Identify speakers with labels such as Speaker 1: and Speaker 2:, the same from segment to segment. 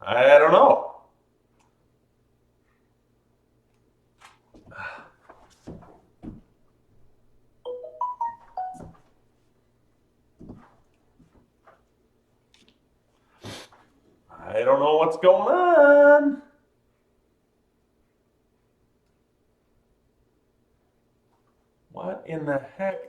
Speaker 1: I don't know. I don't know what's going on. What in the heck?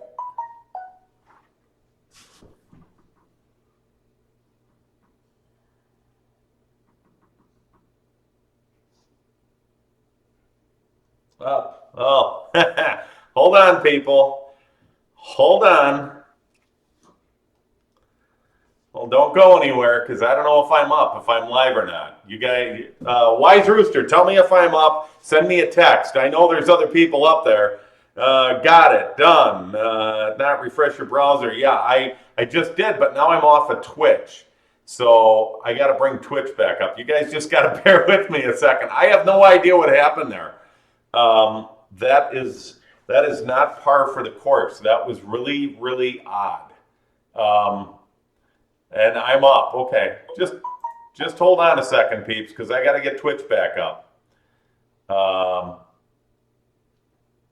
Speaker 1: Oh. Hold on, people. Hold on. Well, don't go anywhere because I don't know if I'm up, if I'm live or not. You guys, Wise Rooster, tell me if I'm up. Send me a text. I know there's other people up there. Got it. Done. Not refresh your browser. Yeah, I just did, but now I'm off of Twitch. So I got to bring Twitch back up. You guys just got to bear with me a second. I have no idea what happened there. Um, that is that is not par for the course. That was really, really odd. Um, and I'm up. Okay, just hold on a second, peeps, because I got to get Twitch back up. Um,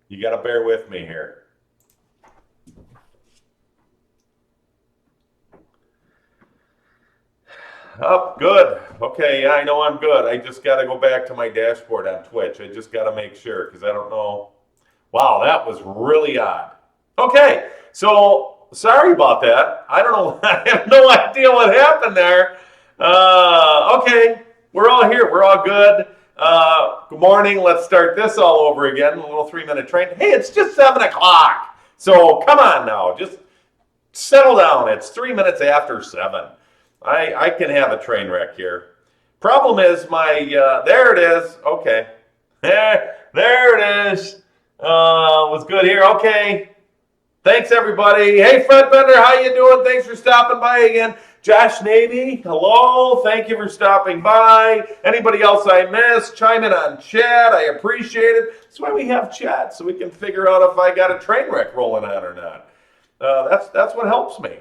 Speaker 1: you got to bear with me here. Up, good. Okay, yeah, I know I'm good. I just got to go back to my dashboard on Twitch. I just got to make sure because I don't know. Wow, that was really odd. Okay, so sorry about that. I don't know. I have no idea what happened there. Okay, we're all here. We're all good. Good morning. Let's start this all over again. A little 3-minute train. Hey, it's just 7 o'clock. So come on now. Just settle down. It's 3 minutes after 7. I can have a train wreck here. Problem is there it is. Okay. There it is. Was good here. Okay. Thanks everybody. Hey Fred Bender, how you doing? Thanks for stopping by again. Josh Navy, hello. Thank you for stopping by. Anybody else I missed? Chime in on chat. I appreciate it. That's why we have chat, so we can figure out if I got a train wreck rolling on or not. That's what helps me.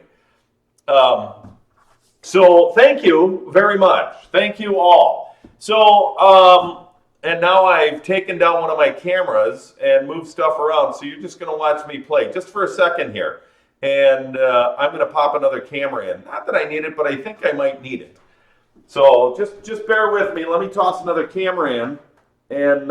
Speaker 1: So thank you very much. Thank you all. So, and now I've taken down one of my cameras and moved stuff around. So you're just going to watch me play just for a second here. And I'm going to pop another camera in. Not that I need it, but I think I might need it. So just bear with me. Let me toss another camera in. And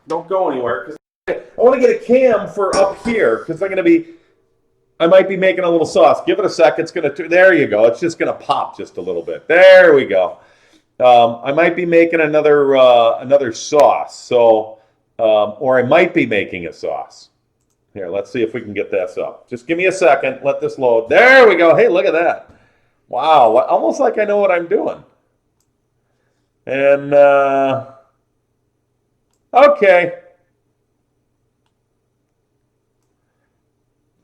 Speaker 1: don't go anywhere. Because I want to get a cam for up here. Because I might be making a little sauce. Give it a sec. It's going to, there you go. It's just going to pop just a little bit. There we go. I might be making another sauce. So, or I might be making a sauce. Here, let's see if we can get this up. Just give me a second. Let this load. There we go. Hey, look at that. Wow. Almost like I know what I'm doing. And, okay.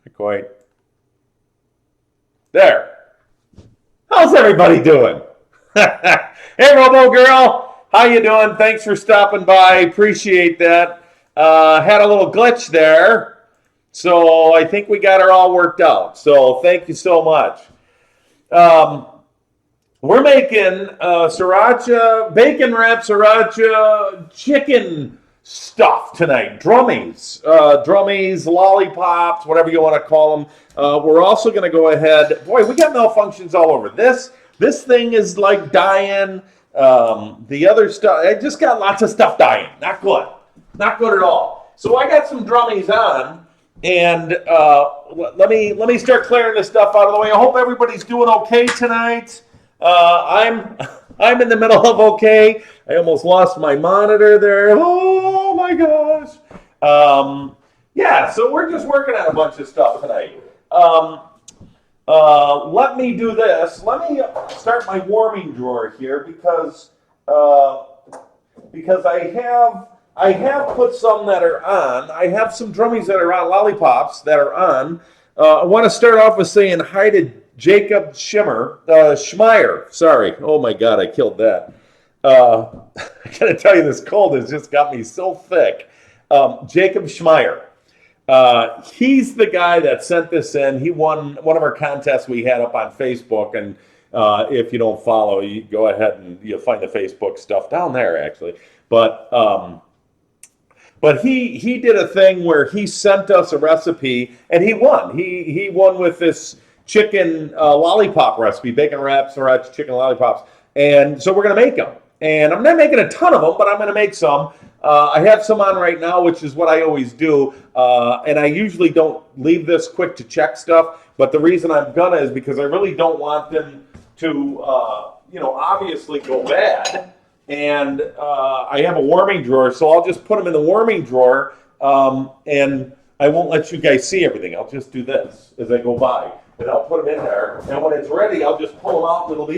Speaker 1: Not quite. There. How's everybody doing? Hey, Robo Girl. How you doing? Thanks for stopping by. Appreciate that. Had a little glitch there. So I think we got it all worked out. So thank you so much. We're making Sriracha, bacon wrap Sriracha chicken stuff tonight. Drummies, lollipops, whatever you want to call them. We're also going to go ahead. Boy, we got malfunctions all over. This thing is like dying. The other stuff, I just got lots of stuff dying. Not good. Not good at all. So I got some drummies on. And let me start clearing this stuff out of the way. I hope everybody's doing okay tonight. I'm in the middle of okay. I almost lost my monitor there. Oh my gosh. Yeah, so we're just working on a bunch of stuff tonight. Let me do this. Let me start my warming drawer here because I have put some that are on. I have some drummies that are on, lollipops that are on. I want to start off with saying hi to Jacob Schmeier. Sorry. Oh my God, I killed that. I gotta tell you, this cold has just got me so thick. Jacob Schmeier. He's the guy that sent this in. He won one of our contests we had up on Facebook, and If you don't follow, you go ahead and you'll find the Facebook stuff down there actually. But he did a thing where he sent us a recipe and he won. He won with this chicken lollipop recipe, bacon wraps, sriracha chicken lollipops. And so we're going to make them. And I'm not making a ton of them, but I'm going to make some. I have some on right now, which is what I always do. And I usually don't leave this quick to check stuff. But the reason I'm going to is because I really don't want them to, obviously go bad. And I have a warming drawer, so I'll just put them in the warming drawer. And I won't let you guys see everything. I'll just do this as I go by. And I'll put them in there. And when it's ready, I'll just pull them out and it'll be,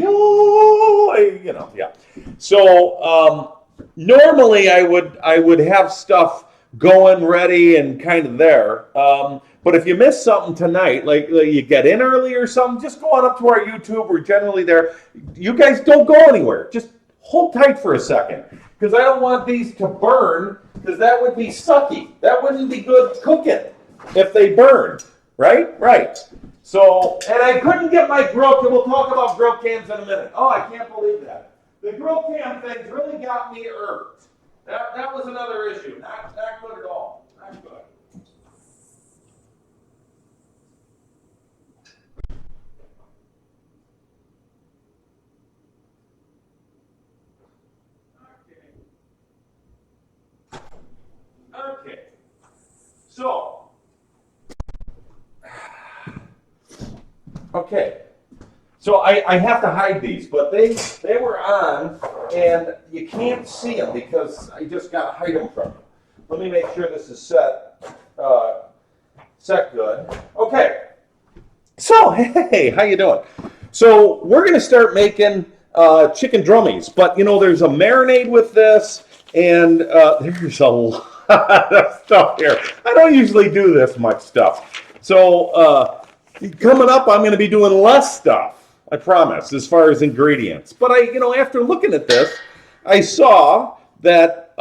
Speaker 1: yeah. So normally I would have stuff going ready and kind of there. But if you miss something tonight, like you get in early or something, just go on up to our YouTube. We're generally there. You guys don't go anywhere. Just hold tight for a second. Because I don't want these to burn, because that would be sucky. That wouldn't be good cooking if they burned. Right. So, and I couldn't get my grill, and we'll talk about grill cams in a minute. Oh, I can't believe that. The grill cam things really got me irked. That was another issue. Not good at all. Not good. Okay. So, okay, so I have to hide these, but they were on, and you can't see them because I just got to hide them from you. Let me make sure this is set good. Okay, so hey, how you doing? So we're going to start making chicken drummies, but there's a marinade with this, and there's a lot of stuff here. I don't usually do this much stuff, so coming up, I'm going to be doing less stuff, I promise, as far as ingredients. But after looking at this, I saw that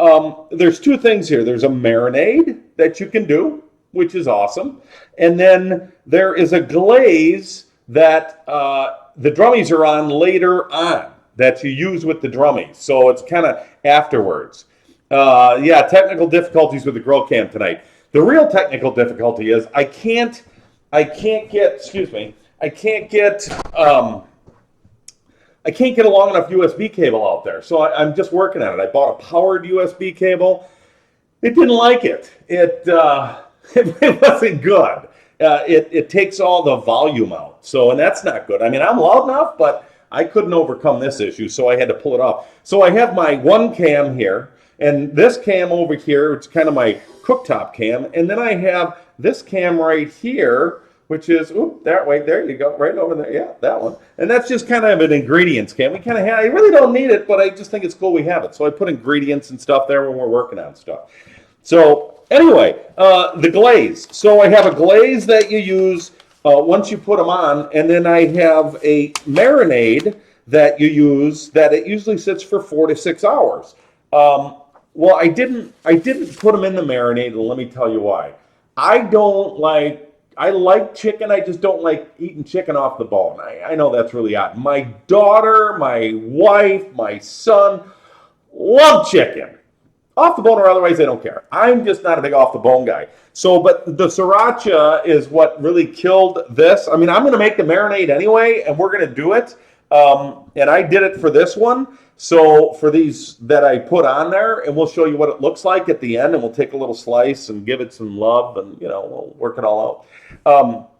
Speaker 1: there's two things here. There's a marinade that you can do, which is awesome. And then there is a glaze that the drummies are on later on that you use with the drummies. So it's kind of afterwards. Technical difficulties with the grill cam tonight. The real technical difficulty is I can't get a long enough USB cable out there. So I'm just working on it. I bought a powered USB cable. It didn't like it. It wasn't good. It takes all the volume out. And that's not good. I mean, I'm loud enough, but I couldn't overcome this issue, so I had to pull it off. So I have my one cam here, and this cam over here, it's kind of my cooktop cam, and then I have this cam right here, which is, that way, there you go, right over there, yeah, that one. And that's just kind of an ingredients cam. We kind of have, I really don't need it, but I just think it's cool we have it. So I put ingredients and stuff there when we're working on stuff. So anyway, the glaze. So I have a glaze that you use once you put them on, and then I have a marinade that you use that it usually sits for 4 to 6 hours. Well, I didn't put them in the marinade, and let me tell you why. I like chicken, I just don't like eating chicken off the bone. I know that's really odd. My daughter, my wife, my son love chicken. Off the bone or otherwise, they don't care. I'm just not a big off the bone guy. So, but the sriracha is what really killed this. I mean, I'm going to make the marinade anyway, and we're going to do it. And I did it for this one. So for these that I put on there, and we'll show you what it looks like at the end, and we'll take a little slice and give it some love, and we'll work it all out.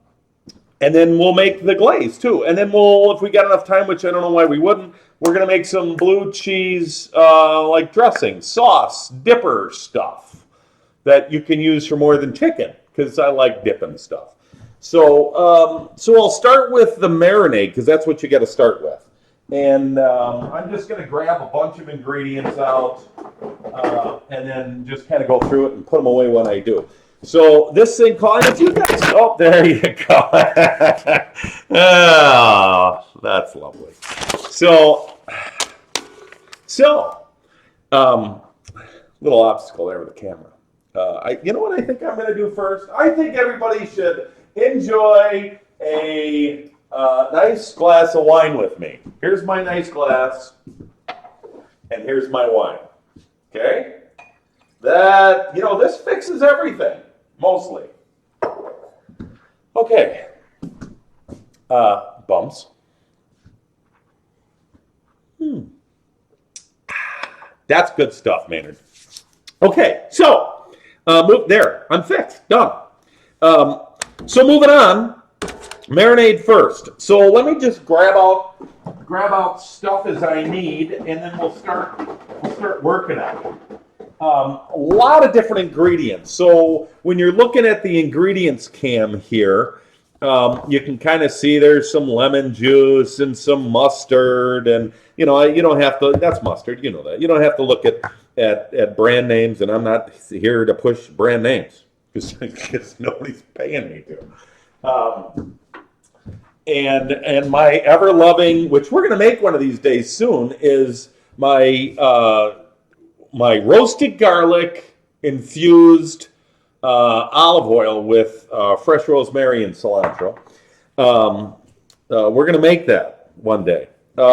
Speaker 1: And then we'll make the glaze too. And then if we got enough time, which I don't know why we wouldn't, we're going to make some blue cheese like dressing, sauce, dipper stuff that you can use for more than chicken, because I like dipping stuff. So I'll start with the marinade, because that's what you got to start with. And I'm just going to grab a bunch of ingredients out and then just kind of go through it and put them away when I do. So this thing called, if you guys, there you go. Oh, that's lovely. So, little obstacle there with the camera. You know what I think I'm going to do first? I think everybody should enjoy a nice glass of wine with me. Here's my nice glass, and here's my wine. Okay? That, this fixes everything, mostly. Okay. Bumps. That's good stuff, Maynard. Okay, so move there. I'm fixed. Done. So moving on, marinade first. So let me just grab out stuff as I need, and then we'll start working on it. A lot of different ingredients. So when you're looking at the ingredients cam here, you can kind of see there's some lemon juice and some mustard, and you don't have to. That's mustard, you know that. You don't have to look at brand names, and I'm not here to push brand names because nobody's paying me to. And my ever loving, which we're going to make one of these days soon, is my roasted garlic infused olive oil with fresh rosemary and cilantro. We're going to make that one day. Some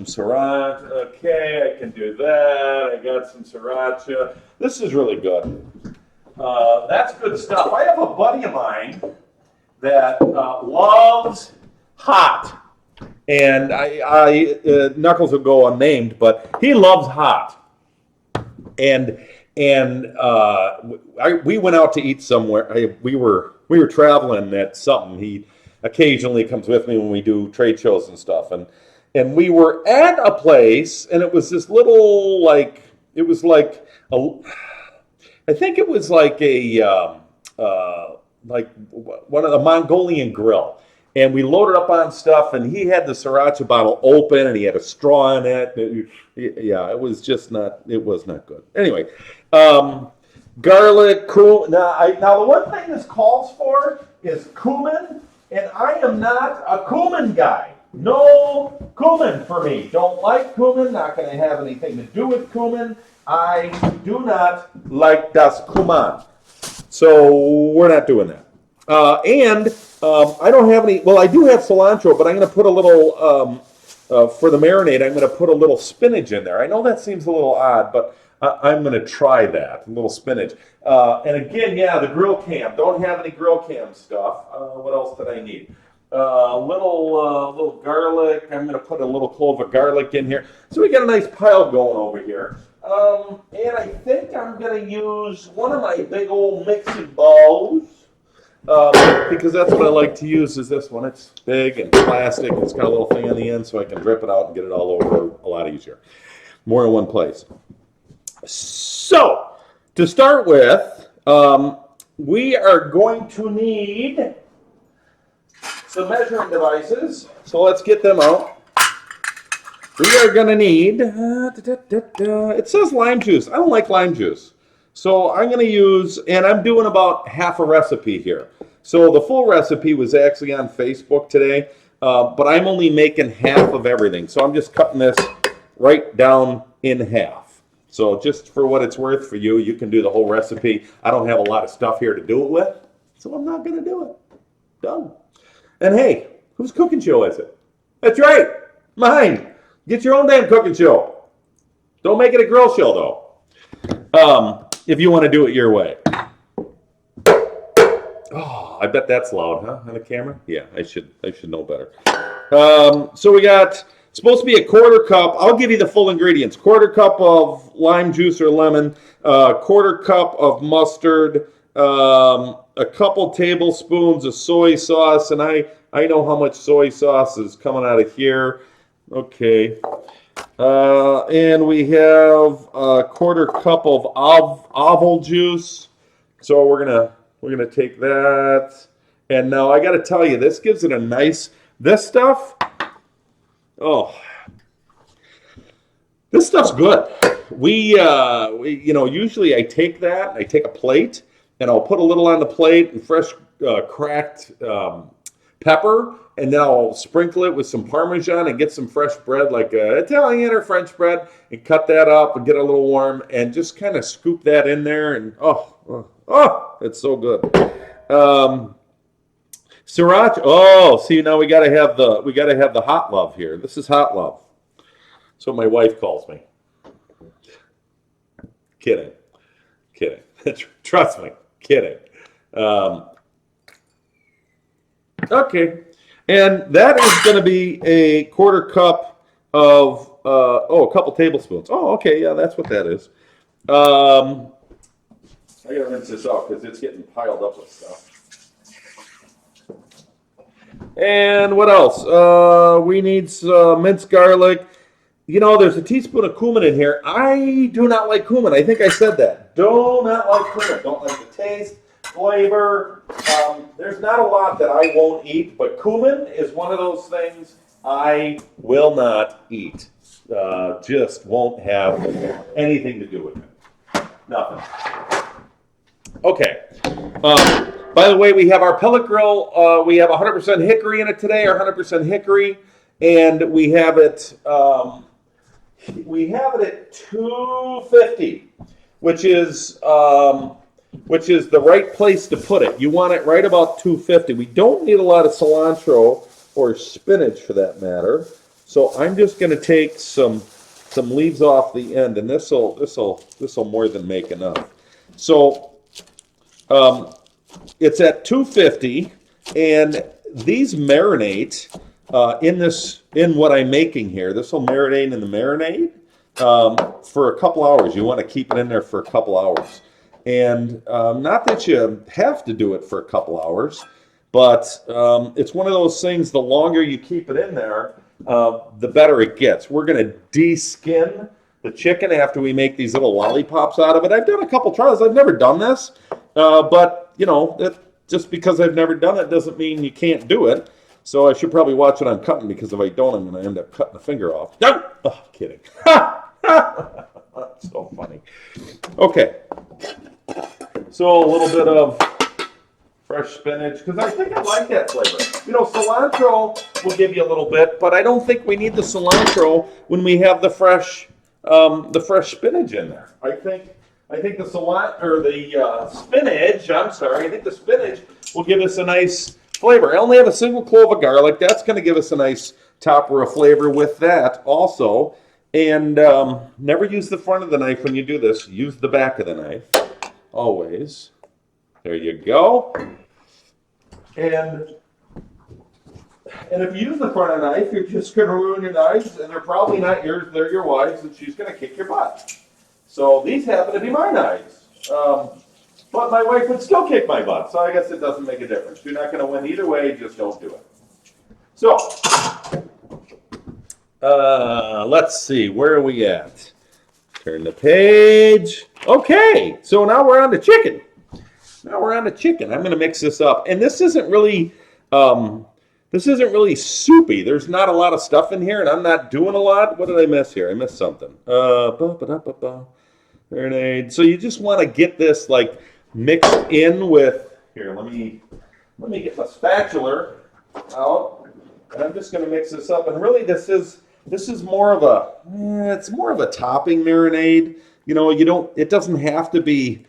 Speaker 1: sriracha. Okay, I can do that. I got some sriracha. This is really good. That's good stuff. I have a buddy of mine that loves hot. And Knuckles will go unnamed, but he loves hot. And we went out to eat somewhere. We were traveling at something. He occasionally comes with me when we do trade shows and stuff. And we were at a place, and it was this little I think it was like one of the Mongolian grill. And we loaded up on stuff, and he had the sriracha bottle open, and he had a straw in it. It was just not. It was not good. Anyway, garlic, cumin. Now the one thing this calls for is cumin, and I am not a cumin guy. No cumin for me. Don't like cumin. Not going to have anything to do with cumin. I do not like das Cumin. So we're not doing that. I don't have any, well, I do have cilantro, but I'm going to put a little, for the marinade, I'm going to put a little spinach in there. I know that seems a little odd, but I'm going to try that, a little spinach. And again, the grill cam. Don't have any grill cam stuff. What else did I need? Little garlic. I'm going to put a little clove of garlic in here. So we got a nice pile going over here. And I think I'm going to use one of my big old mixing bowls. Because that's what I like to use is this one. It's big and plastic. It's got a little thing on the end so I can drip it out and get it all over a lot easier. More in one place. So, to start with, we are going to need some measuring devices. So let's get them out. We are going to need, it says lime juice. I don't like lime juice. So I'm going to use, and I'm doing about half a recipe here. So the full recipe was actually on Facebook today, but I'm only making half of everything. So I'm just cutting this right down in half. So just for what it's worth for you, you can do the whole recipe. I don't have a lot of stuff here to do it with, so I'm not going to do it. Done. And hey, whose cooking show is it? That's right, mine. Get your own damn cooking show. Don't make it a grill show, though. If you want to do it your way. Oh, I bet that's loud, huh? On the camera? Yeah, I should know better. So we got, it's supposed to be a quarter cup. I'll give you the full ingredients. Quarter cup of lime juice or lemon, quarter cup of mustard, a couple tablespoons of soy sauce, and I know how much soy sauce is coming out of here. Okay. And we have a quarter cup of olive juice. So we're gonna take that. And now I got to tell you, this gives it a nice. This stuff. Oh, this stuff's good. We usually I take that. I take a plate and I'll put a little on the plate and fresh cracked pepper. And then I'll sprinkle it with some Parmesan and get some fresh bread, like Italian or French bread, and cut that up and get it a little warm, and just kind of scoop that in there. And oh, it's so good. Sriracha. Oh, see now we gotta have the hot love here. This is hot love. That's what my wife calls me. Kidding. Trust me. Kidding. Okay. And that is going to be a quarter cup of, a couple tablespoons. Oh, okay. Yeah, that's what that is. I got to rinse this off because it's getting piled up with stuff. And what else? We need some minced garlic. You know, there's a teaspoon of cumin in here. I do not like cumin. I think I said that. Do not like cumin. Don't like the taste, flavor. There's not a lot that I won't eat, but cumin is one of those things I will not eat. Just won't have anything to do with it. Nothing. Okay. By the way, we have our pellet grill. We have 100% hickory in it today, or 100% hickory, and we have it at 250, which is the right place to put it. You want it right about 250. We don't need a lot of cilantro or spinach for that matter. So I'm just going to take some leaves off the end, and this'll more than make enough. So it's at 250, and these marinate in what I'm making here. This will marinate in the marinade for a couple hours. You want to keep it in there for a couple hours. And not that you have to do it for a couple hours, but it's one of those things, the longer you keep it in there, the better it gets. We're going to de-skin the chicken after we make these little lollipops out of it. I've done a couple trials. I've never done this, but, you know, just because I've never done it doesn't mean you can't do it. So I should probably watch what I'm cutting, because if I don't, I'm going to end up cutting a finger off. No! Oh, kidding. That's so funny. Okay. So a little bit of fresh spinach, because I think I like that flavor. You know, cilantro will give you a little bit, but I don't think we need the cilantro when we have the fresh spinach in there. I think the cilantro, or the spinach, I think the spinach will give us a nice flavor. I only have a single clove of garlic. That's going to give us a nice topper of flavor with that also. And never use the front of the knife when you do this. Use the back of the knife. Always. There you go. And if you use the front of the knife, you're just going to ruin your knives, and they're probably not yours. They're your wife's, and she's going to kick your butt. So these happen to be my knives. But my wife would still kick my butt, so I guess it doesn't make a difference. You're not going to win either way, just don't do it. So, let's see, where are we at? Turn the page. Okay, so now we're on the chicken. I'm going to mix this up, and this isn't really soupy. There's not a lot of stuff in here, and I'm not doing a lot. What did I miss here? I missed something. Marinade. So you just want to get this like mixed in with. Here, let me get my spatula out, and I'm just going to mix this up. And really, this is more of a topping marinade. You know, it doesn't have to be.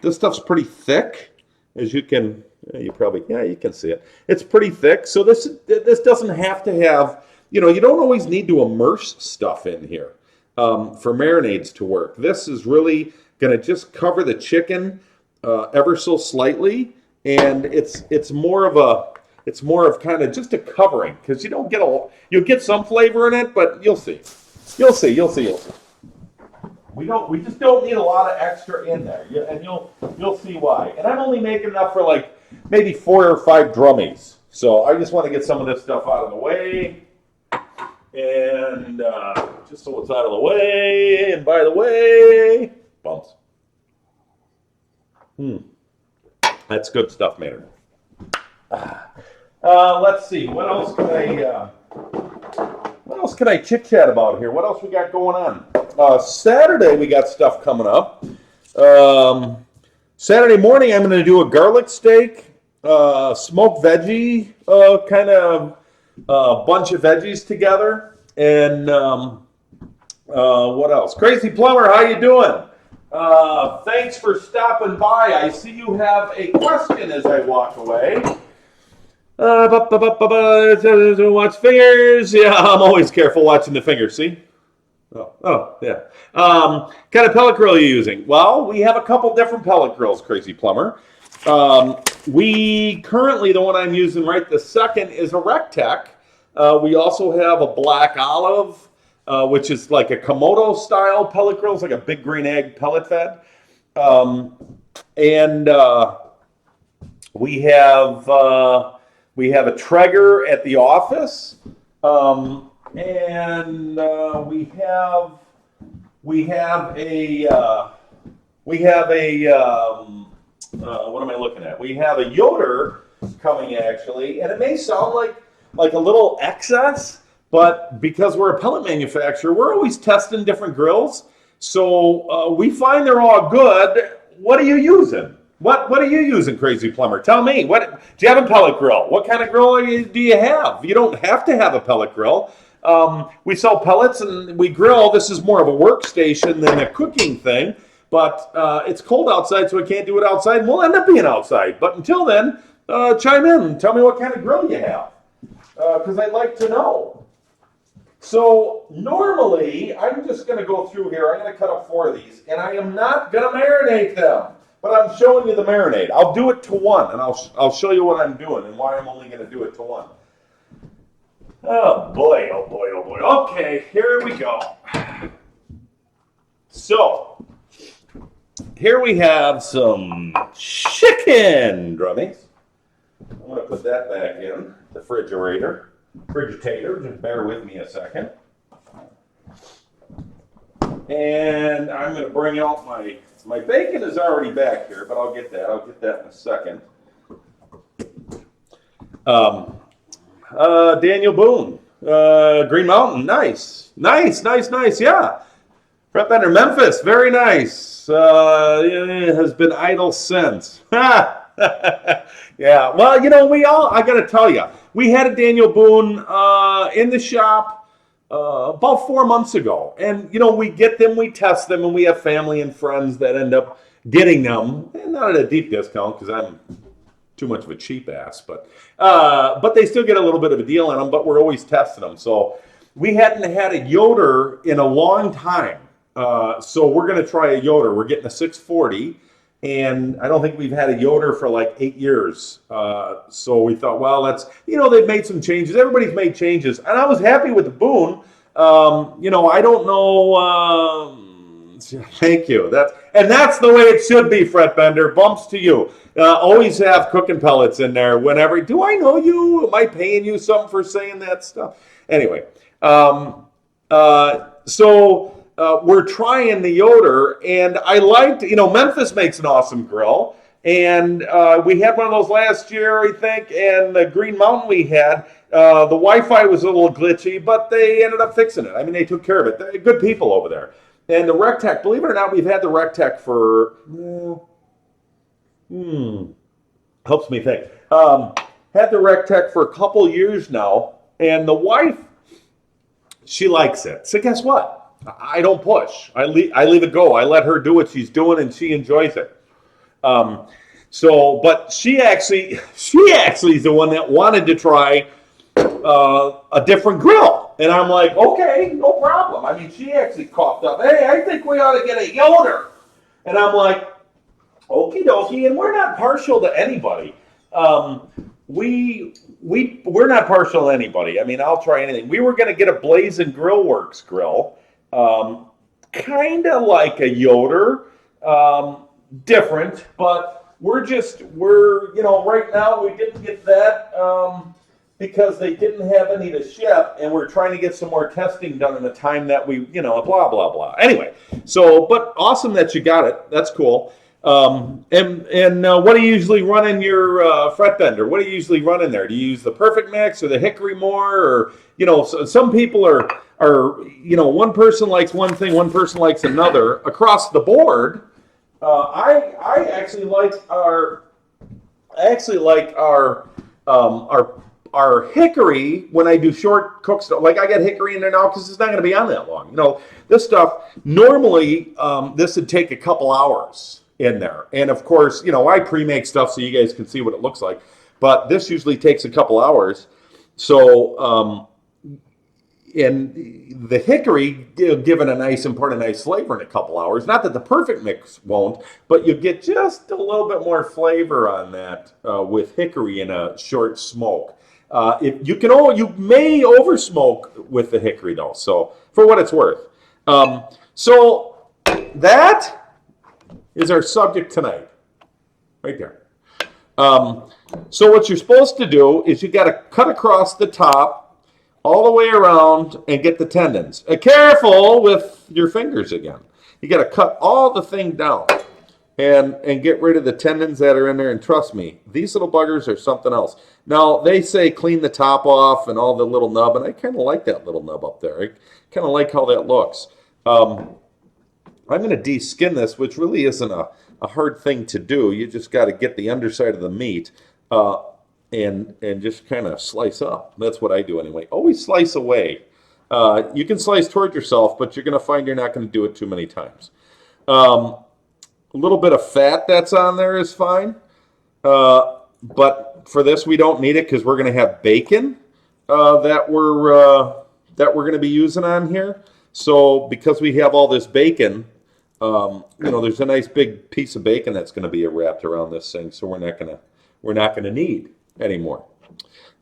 Speaker 1: This stuff's pretty thick, as you can. You can see it. It's pretty thick, so this doesn't have to have. You know, you don't always need to immerse stuff in here for marinades to work. This is really going to just cover the chicken ever so slightly, and it's more of kind of just a covering, because you'll get some flavor in it, but you'll see. We just don't need a lot of extra in there, and you'll see why. And I'm only making enough for like maybe 4 or 5 drummies. So I just want to get some of this stuff out of the way, and just so it's out of the way. And by the way, bumps. That's good stuff, Maynard. Let's see. What else can I chit chat about here? What else we got going on? Saturday we got stuff coming up. Saturday morning I'm going to do a garlic steak, smoked veggie, kind of bunch of veggies together, and what else? Crazy Plumber, how you doing? Thanks for stopping by. I see you have a question as I walk away. Watch fingers. Yeah, I'm always careful watching the fingers. See? Oh, yeah. Kind of pellet grill are you using? Well, we have a couple different pellet grills, Crazy Plumber. We currently, the one I'm using right this second is a Rectech. We also have a Black Olive, which is like a Komodo style pellet grill. It's like a big green egg pellet fed. And we have a Traeger at the office. And we have a what am I looking at? We have a Yoder coming actually, and it may sound like a little excess, but because we're a pellet manufacturer, we're always testing different grills. So we find they're all good. What are you using? What are you using, Crazy Plumber? Tell me. What do you have a pellet grill? What kind of grill do you have? You don't have to have a pellet grill. We sell pellets and we grill. This is more of a workstation than a cooking thing, but it's cold outside, so we can't do it outside. We'll end up being outside. But until then, chime in and tell me what kind of grill you have, because I'd like to know. So normally, I'm just going to go through here. I'm going to cut up 4 of these, and I am not going to marinate them. But I'm showing you the marinade. I'll do it to 1, and I'll show you what I'm doing and why I'm only going to do it to 1. Oh boy, oh boy, oh boy. Okay, here we go. So, here we have some chicken drummies. I'm going to put that back in the frigerator. Just bear with me a second. And I'm going to bring out my bacon is already back here, but I'll get that. I'll get that in a second. Daniel Boone, Green Mountain, nice, yeah. Fret Bender, Memphis, very nice. Has been idle since. Yeah, well, I got to tell you, we had a Daniel Boone in the shop about 4 months ago. And, we get them, we test them, and we have family and friends that end up getting them. And not at a deep discount because I'm too much of a cheap ass, but they still get a little bit of a deal on them, but we're always testing them. So we hadn't had a Yoder in a long time. So we're going to try a Yoder. We're getting a 640. And I don't think we've had a Yoder for like 8 years. So we thought, well, they've made some changes. Everybody's made changes. And I was happy with the Boone. I don't know. Thank you. That's the way it should be, Fret Bender. Bumps to you. Always have cooking pellets in there whenever. Do I know you? Am I paying you something for saying that stuff? Anyway, so we're trying the Yoder, and I liked, Memphis makes an awesome grill, and we had one of those last year, I think, and the Green Mountain we had, the Wi-Fi was a little glitchy, but they ended up fixing it. I mean, they took care of it. They're good people over there. And the Rectech, believe it or not, we've had the Rectech for, helps me think. Had the Rectech for a couple years now, and the wife, she likes it. So guess what? I don't push. I leave it go. I let her do what she's doing, and she enjoys it. But she actually is the one that wanted to try a different grill, and I'm like, okay, no problem. I mean, she actually coughed up. Hey, I think we ought to get a Yoder, and I'm like, okie dokie. And we're not partial to anybody. We're not partial to anybody. I mean, I'll try anything. We were going to get a Blazing Grill Works grill. Kind of like a Yoder, different, but we're right now we didn't get that because they didn't have any to ship, and we're trying to get some more testing done in the time that we, blah, blah, blah. Anyway, but awesome that you got it. That's cool. And what do you usually run in your Fret Bender? What do you usually run in there? Do you use the Perfect Mix or the Hickory more? Or, some people are one person likes one thing, one person likes another. Across the board, I actually like our Hickory when I do short cook stuff. Like I got Hickory in there now because it's not going to be on that long. This stuff normally this would take a couple hours in there, and of course, I pre-make stuff so you guys can see what it looks like. but this usually takes a couple hours. So, and the hickory give it a nice and part a nice flavor in a couple hours. Not that the perfect mix won't, but you get just a little bit more flavor on that with hickory in a short smoke. You may over smoke with the hickory though. So for what it's worth. So that is our subject tonight, right there. So what you're supposed to do is you got to cut across the top all the way around and get the tendons. Careful with your fingers again. You got to cut all the thing down and get rid of the tendons that are in there. And trust me, these little buggers are something else. Now, they say clean the top off and all the little nub, and I kind of like that little nub up there. I kind of like how that looks. I'm going to de-skin this, which really isn't a hard thing to do. You just got to get the underside of the meat and just kind of slice up. That's what I do anyway. Always slice away. You can slice toward yourself, but you're going to find you're not going to do it too many times. A little bit of fat that's on there is fine. But for this, we don't need it because we're going to have bacon that we're going to be using on here. So because we have all this bacon, there's a nice big piece of bacon that's going to be wrapped around this thing. So we're not going to need anymore.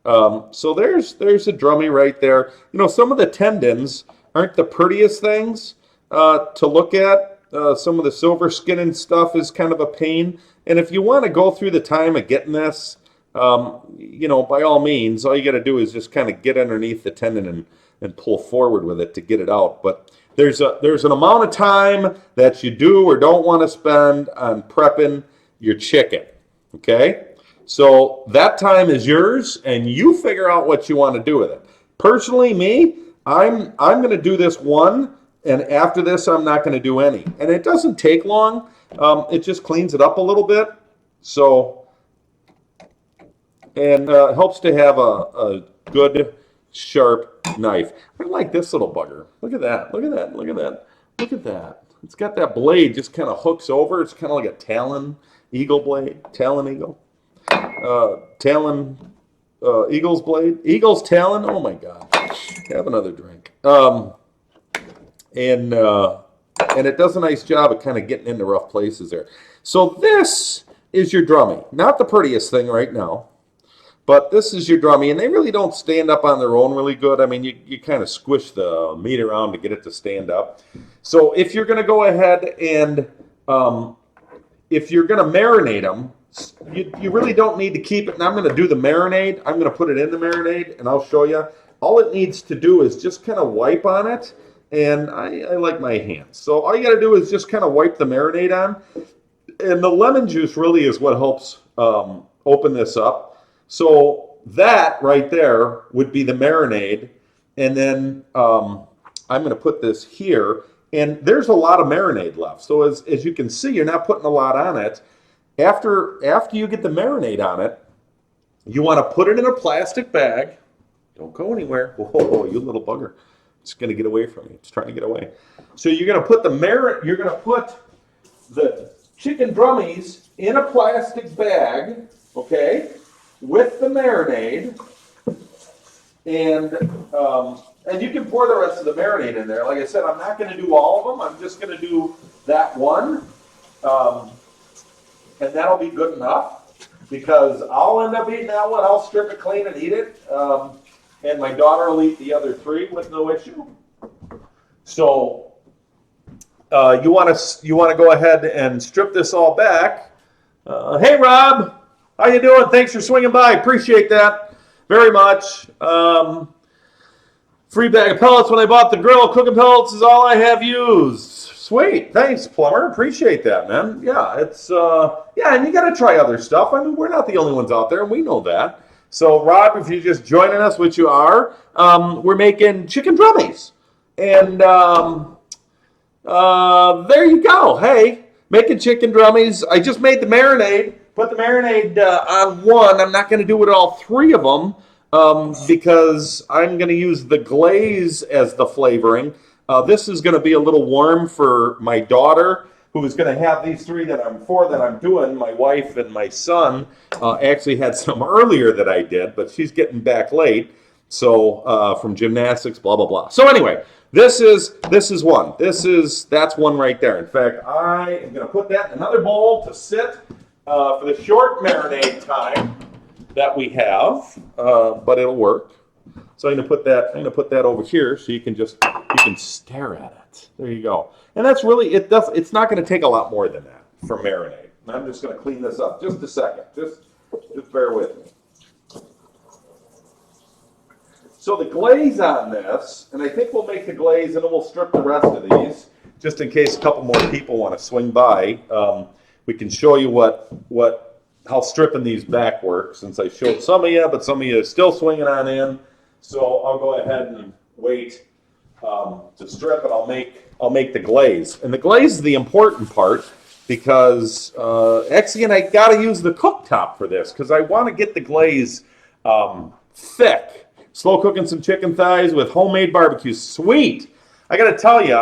Speaker 1: So there's a drummy right there. Some of the tendons aren't the prettiest things to look at. Some of the silver skin and stuff is kind of a pain. And if you want to go through the time of getting this, by all means, all you got to do is just kind of get underneath the tendon and pull forward with it to get it out. But there's an amount of time that you do or don't want to spend on prepping your chicken. Okay? So that time is yours, and you figure out what you want to do with it. Personally, me, I'm going to do this one, and after this, I'm not going to do any. And it doesn't take long. It just cleans it up a little bit. So, and helps to have a good, sharp knife. I like this little bugger. Look at that. Look at that. Look at that. Look at that. It's got that blade just kind of hooks over. It's kind of like a talon eagle blade. Talon eagle. Eagle's blade. Eagle's talon. Oh my God. Have another drink. And it does a nice job of kind of getting into rough places there. So this is your drummy. Not the prettiest thing right now, but this is your drummy, and they really don't stand up on their own really good. I mean, you kind of squish the meat around to get it to stand up. So if you're going to go ahead and if you're going to marinate them, you really don't need to keep it. And I'm going to do the marinade. I'm going to put it in the marinade, and I'll show you. All it needs to do is just kind of wipe on it, and I like my hands. So all you got to do is just kind of wipe the marinade on, and the lemon juice really is what helps open this up. So that right there would be the marinade, and then I'm going to put this here, and there's a lot of marinade left. So as you can see, you're not putting a lot on it. After you get the marinade on it, you want to put it in a plastic bag. Don't go anywhere. Whoa, you little bugger. It's going to get away from you. It's trying to get away. So you're going to put the chicken drummies in a plastic bag, okay, with the marinade, and you can pour the rest of the marinade in there. Like I said, I'm not going to do all of them. I'm just going to do that one. And that'll be good enough because I'll end up eating that one. I'll strip it clean and eat it. And my daughter will eat the other 3 with no issue. So you want to go ahead and strip this all back. Hey, Rob. How you doing? Thanks for swinging by. Appreciate that very much. Free bag of pellets when I bought the grill. Cooking pellets is all I have used. Sweet. Thanks, Plumber. Appreciate that, man. Yeah, and you got to try other stuff. I mean, we're not the only ones out there, and we know that. So, Rob, if you're just joining us, which you are, we're making chicken drummies. And there you go. Hey, making chicken drummies. I just made the marinade. Put the marinade on one. I'm not going to do it all 3 of them because I'm going to use the glaze as the flavoring. This is going to be a little warm for my daughter, who is going to have these four that I'm doing. My wife and my son actually had some earlier that I did, but she's getting back late. So from gymnastics, blah blah blah. So anyway, this is one. That's one right there. In fact, I am going to put that in another bowl to sit for the short marinade time that we have, but it'll work. So I'm going to put that over here so you can stare at it. There you go. And that's really it's not going to take a lot more than that for marinade. And I'm just going to clean this up just a second. Just bear with me. So the glaze on this, and I think we'll make the glaze and then we'll strip the rest of these, just in case a couple more people want to swing by. We can show you how stripping these back work, since I showed some of you, but some of you are still swinging on in. So I'll go ahead and wait to strip, and I'll make the glaze. And the glaze is the important part because actually, and I got to use the cooktop for this because I want to get the glaze thick. Slow cooking some chicken thighs with homemade barbecue. Sweet. I got to tell you,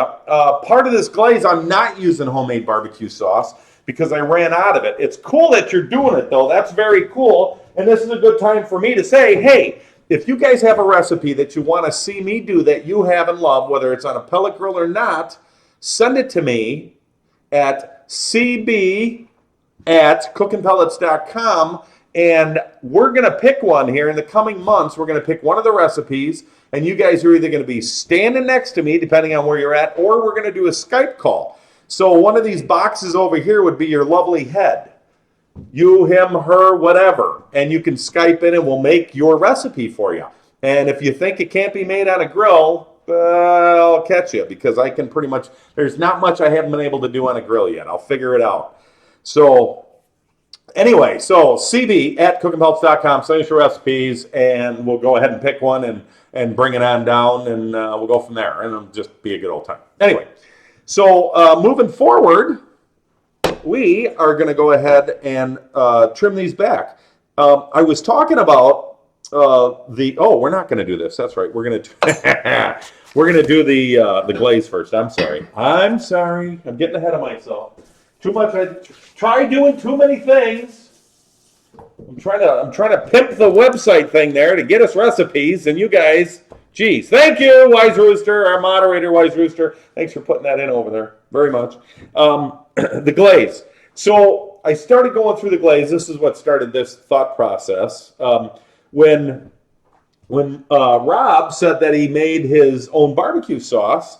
Speaker 1: part of this glaze, I'm not using homemade barbecue sauce because I ran out of it. It's cool that you're doing it, though. That's very cool. And this is a good time for me to say, hey, if you guys have a recipe that you want to see me do that you have and love, whether it's on a pellet grill or not, send it to me at cb@cookingpellets.com. And we're going to pick one here in the coming months. We're going to pick one of the recipes, and you guys are either going to be standing next to me, depending on where you're at, or we're going to do a Skype call. So one of these boxes over here would be your lovely head. You, him, her, whatever. And you can Skype in and we'll make your recipe for you. And if you think it can't be made on a grill, I'll catch you because I can pretty much, there's not much I haven't been able to do on a grill yet. I'll figure it out. So anyway, so cb@cookingpellets.com, send us your recipes, and we'll go ahead and pick one and bring it on down, and we'll go from there, and it'll just be a good old time. Anyway, so moving forward, we are going to go ahead and trim these back. I was talking about we're not going to do this. That's right. We're going to do the glaze first. I'm sorry. I'm getting ahead of myself. Too much. I try doing too many things. I'm trying to pimp the website thing there to get us recipes, and you guys, geez, thank you, Wise Rooster, our moderator, Wise Rooster. Thanks for putting that in over there, very much. The glaze. So I started going through the glaze. This is what started this thought process. When Rob said that he made his own barbecue sauce,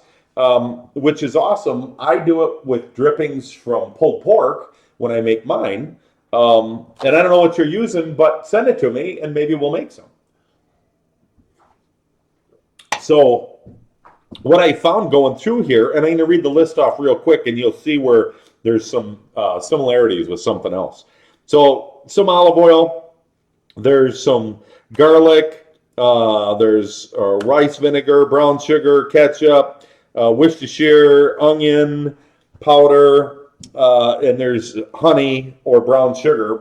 Speaker 1: which is awesome. I do it with drippings from pulled pork when I make mine. And I don't know what you're using, but send it to me and maybe we'll make some. So what I found going through here, and I'm going to read the list off real quick and you'll see where there's some similarities with something else. So some olive oil, there's some garlic, there's rice vinegar, brown sugar, ketchup, Worcestershire, onion powder, and there's honey or brown sugar.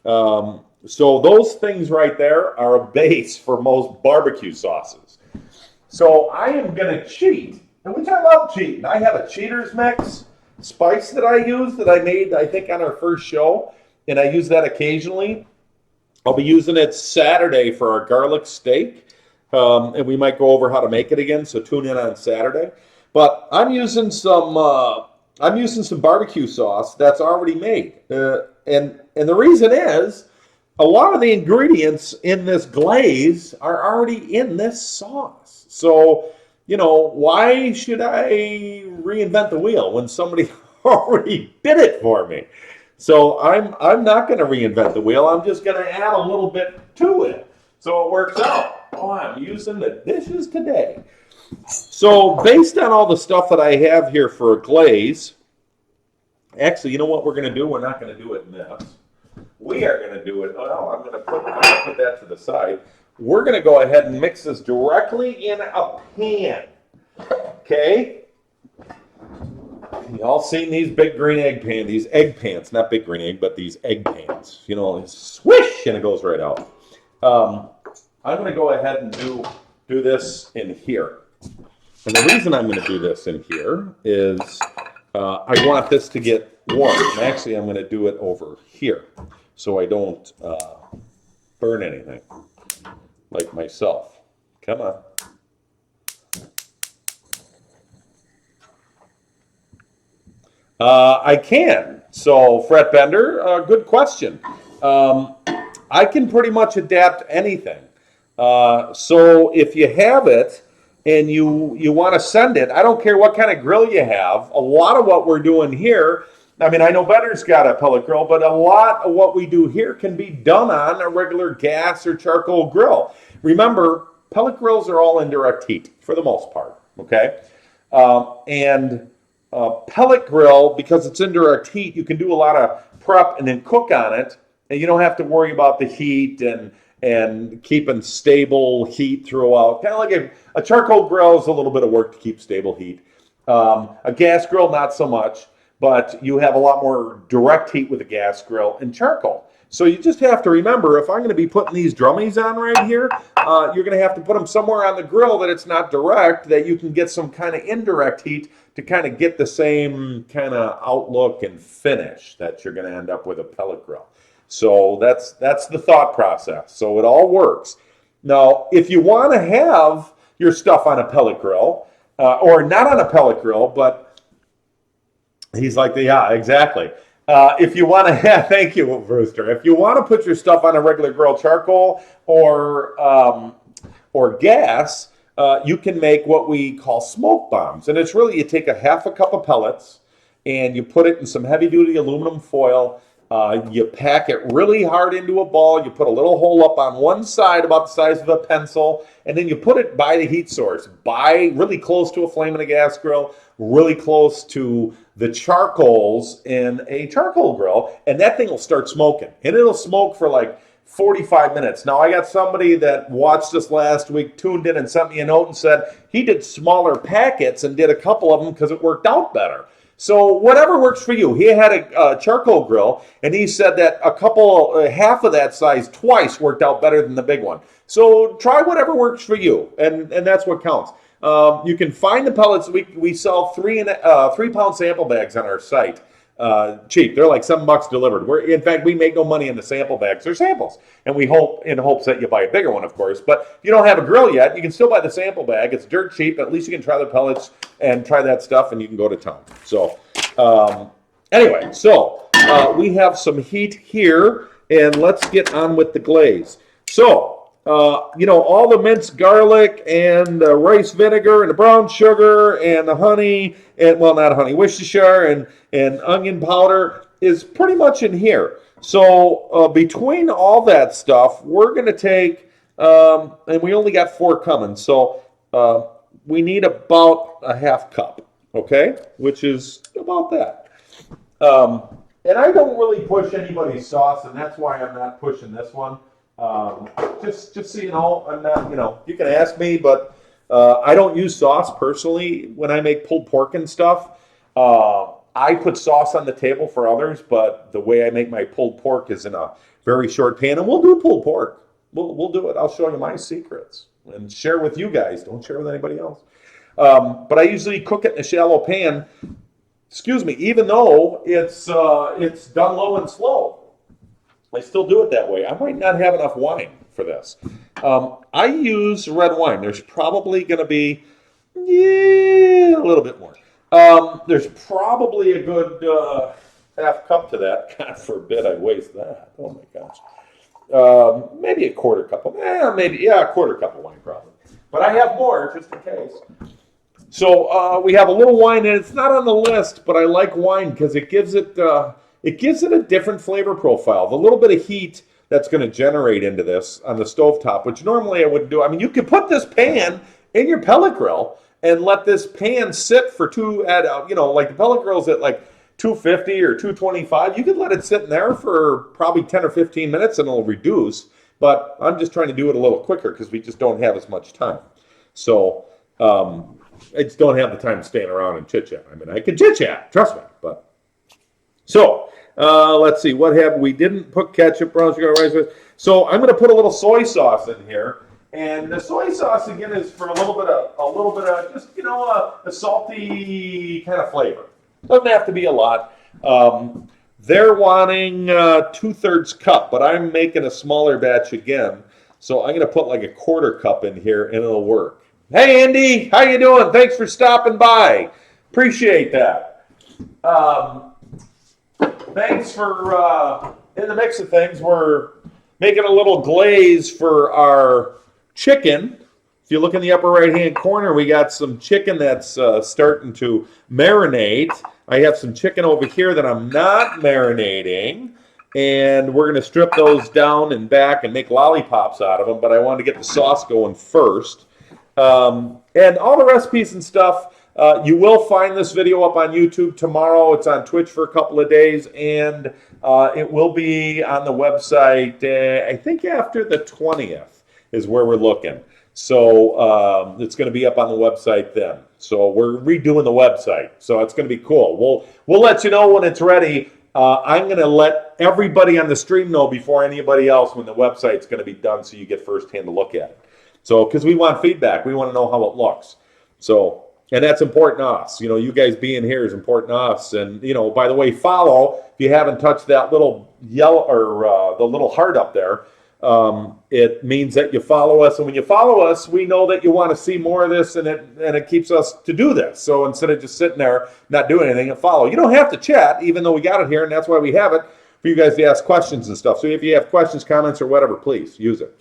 Speaker 1: So those things right there are a base for most barbecue sauces. So I am going to cheat, and which I love cheating. I have a cheater's mix spice that I use that I made, I think, on our first show, and I use that occasionally. I'll be using it Saturday for our garlic steak. And we might go over how to make it again, so tune in on Saturday. But I'm using some barbecue sauce that's already made, and the reason is a lot of the ingredients in this glaze are already in this sauce. So why should I reinvent the wheel when somebody already did it for me? So I'm not going to reinvent the wheel. I'm just going to add a little bit to it, so it works out. Oh, I'm using the dishes today. So based on all the stuff that I have here for a glaze, actually, you know what we're going to do? We're not going to do it in this. We are going to do it. Oh, I'm going to put that to the side. We're going to go ahead and mix this directly in a pan. Okay? Y'all seen these big green egg pans, these egg pans, not big green egg, but these egg pans. Swish, and it goes right out. I'm going to go ahead and do this in here. And the reason I'm going to do this in here is I want this to get warm. Actually, I'm going to do it over here so I don't burn anything, like myself. Come on. I can. So, Fret Bender, good question. I can pretty much adapt anything. So if you have it and you want to send it, I don't care what kind of grill you have. A lot of what we're doing here, I mean, I know Bender's got a pellet grill, but a lot of what we do here can be done on a regular gas or charcoal grill. Remember, pellet grills are all indirect heat for the most part, okay? And pellet grill, because it's indirect heat, you can do a lot of prep and then cook on it, and you don't have to worry about the heat and keeping stable heat throughout. Kind of like a charcoal grill is a little bit of work to keep stable heat. A gas grill, not so much, but you have a lot more direct heat with a gas grill and charcoal. So you just have to remember, if I'm going to be putting these drummies on right here, you're going to have to put them somewhere on the grill that it's not direct, that you can get some kind of indirect heat to kind of get the same kind of outlook and finish that you're going to end up with a pellet grill. So that's the thought process. So it all works. Now, if you want to have your stuff on a pellet grill, or not on a pellet grill, but he's like, yeah, exactly. If you want to have, thank you, Brewster. If you want to put your stuff on a regular grill, charcoal or gas, you can make what we call smoke bombs. And it's really, you take a half a cup of pellets and you put it in some heavy duty aluminum foil. You pack it really hard into a ball. You put a little hole up on one side about the size of a pencil, and then you put it by the heat source, really close to a flame in a gas grill, really close to the charcoals in a charcoal grill, and that thing will start smoking. And it'll smoke for like 45 minutes. Now, I got somebody that watched us last week, tuned in and sent me a note and said he did smaller packets and did a couple of them because it worked out better. So whatever works for you. He had a charcoal grill, and he said that half of that size twice worked out better than the big one. So try whatever works for you, and that's what counts. You can find the pellets. We sell 3-pound sample bags on our site. Cheap. They're like $7 delivered. In fact, we make no money in the sample bags. They're samples, and we hope in hopes that you buy a bigger one, of course. But if you don't have a grill yet, you can still buy the sample bag. It's dirt cheap. At least you can try the pellets and try that stuff, and you can go to town. So anyway, we have some heat here, and let's get on with the glaze. So all the minced garlic and the rice vinegar and the brown sugar and the honey, and well, not honey, Worcestershire and onion powder is pretty much in here. So between all that stuff, we're going to take, and we only got 4 coming, so we need about a half cup, okay, which is about that. And I don't really push anybody's sauce, and that's why I'm not pushing this one. Just so you know, I'm not, you can ask me, but I don't use sauce personally when I make pulled pork and stuff. I put sauce on the table for others, but the way I make my pulled pork is in a very short pan, and we'll do pulled pork. We'll do it. I'll show you my secrets and share with you guys. Don't share with anybody else. But I usually cook it in a shallow pan. Excuse me, even though it's done low and slow. I still do it that way. I might not have enough wine for this. I use red wine. There's probably going to be a little bit more. There's probably a good half cup to that. God forbid I waste that. Oh my gosh. Maybe a quarter cup of, a quarter cup of wine probably. But I have more just in case. So we have a little wine, and it's not on the list, but I like wine because it gives it a different flavor profile. The little bit of heat that's going to generate into this on the stovetop, which normally I wouldn't do. I mean, you could put this pan in your pellet grill and let this pan sit for like the pellet grill's at like 250 or 225. You could let it sit in there for probably 10 or 15 minutes and it'll reduce. But I'm just trying to do it a little quicker because we just don't have as much time. So I just don't have the time staying around and chit-chat. I mean, I can chit-chat, trust me. But so let's see, what happened? We didn't put ketchup, brown sugar, rice. So I'm going to put a little soy sauce in here. And the soy sauce, again, is for a little bit of just, a salty kind of flavor. Doesn't have to be a lot. They're wanting 2/3 cup, but I'm making a smaller batch again. So I'm going to put like a 1/4 cup in here and it'll work. Hey, Andy, how you doing? Thanks for stopping by. Appreciate that. Thanks for, in the mix of things, we're making a little glaze for our chicken. If you look in the upper right-hand corner, we got some chicken that's starting to marinate. I have some chicken over here that I'm not marinating, and we're going to strip those down and back and make lollipops out of them, but I wanted to get the sauce going first. And all the recipes and stuff, you will find this video up on YouTube tomorrow. It's on Twitch for a couple of days, and it will be on the website, I think after the 20th is where we're looking. So it's going to be up on the website then. So we're redoing the website. So it's going to be cool. We'll let you know when it's ready. I'm going to let everybody on the stream know before anybody else when the website's going to be done so you get firsthand to look at it. So, because we want feedback. We want to know how it looks. So, and that's important to us. You know, you guys being here is important to us. And, you know, by the way, follow. If you haven't touched that little yellow or the little heart up there, it means that you follow us. And when you follow us, we know that you want to see more of this, and it keeps us to do this. So instead of just sitting there not doing anything, and follow. You don't have to chat, even though we got it here, and that's why we have it, for you guys to ask questions and stuff. So if you have questions, comments, or whatever, please use it.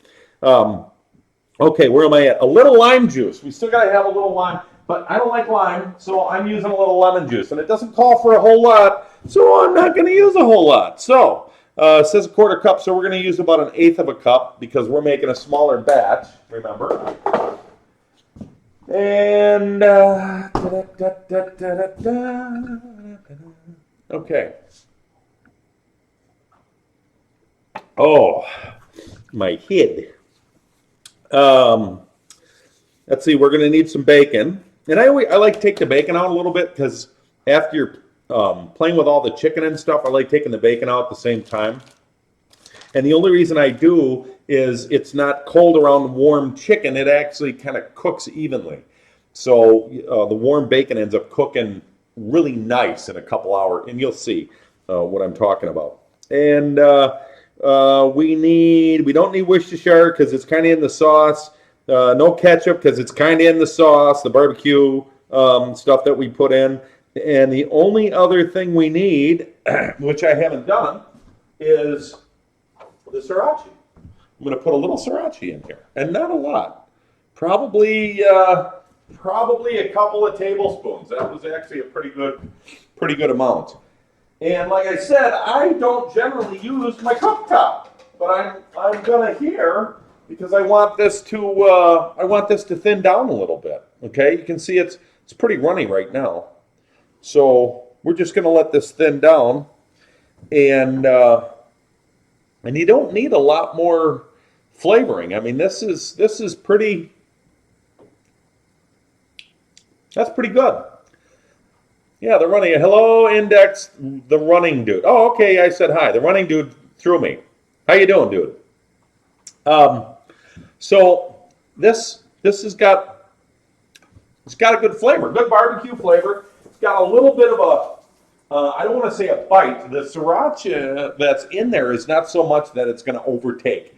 Speaker 1: Okay, where am I at? A little lime juice. We still got to have a little lime, but I don't like lime, so I'm using a little lemon juice. And it doesn't call for a whole lot, so I'm not going to use a whole lot. So it says 1/4 cup, so we're going to use about 1/8 of a cup because we're making a smaller batch, remember. And, okay. Oh, my head. Let's see, we're going to need some bacon. And I like to take the bacon out a little bit because after you're playing with all the chicken and stuff, I like taking the bacon out at the same time. And the only reason I do is it's not cold around warm chicken. It actually kind of cooks evenly. So the warm bacon ends up cooking really nice in a couple hours. And you'll see what I'm talking about. And we don't need Worcestershire because it's kind of in the sauce. No ketchup because it's kind of in the sauce, the barbecue stuff that we put in. And the only other thing we need, which I haven't done, is the Sriracha. I'm going to put a little Sriracha in here, and not a lot. Probably a couple of tablespoons. That was actually a pretty good amount. And like I said, I don't generally use my cooktop, but I'm gonna here because I want this to thin down a little bit. Okay, you can see it's pretty runny right now, so we're just gonna let this thin down, and you don't need a lot more flavoring. I mean, this is pretty. That's pretty good. Yeah, the running. Hello, Index, the running dude. Oh, okay, I said hi. The running dude threw me. How you doing, dude? So it's got a good flavor, good barbecue flavor. It's got a little bit of I don't want to say a bite. The Sriracha that's in there is not so much that it's going to overtake.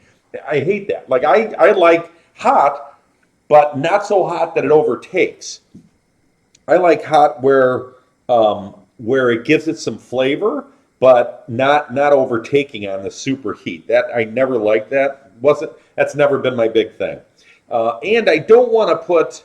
Speaker 1: I hate that. Like I like hot, but not so hot that it overtakes. I like hot where it gives it some flavor, but not overtaking on the super heat. That I never liked that. That's never been my big thing. And I don't want to put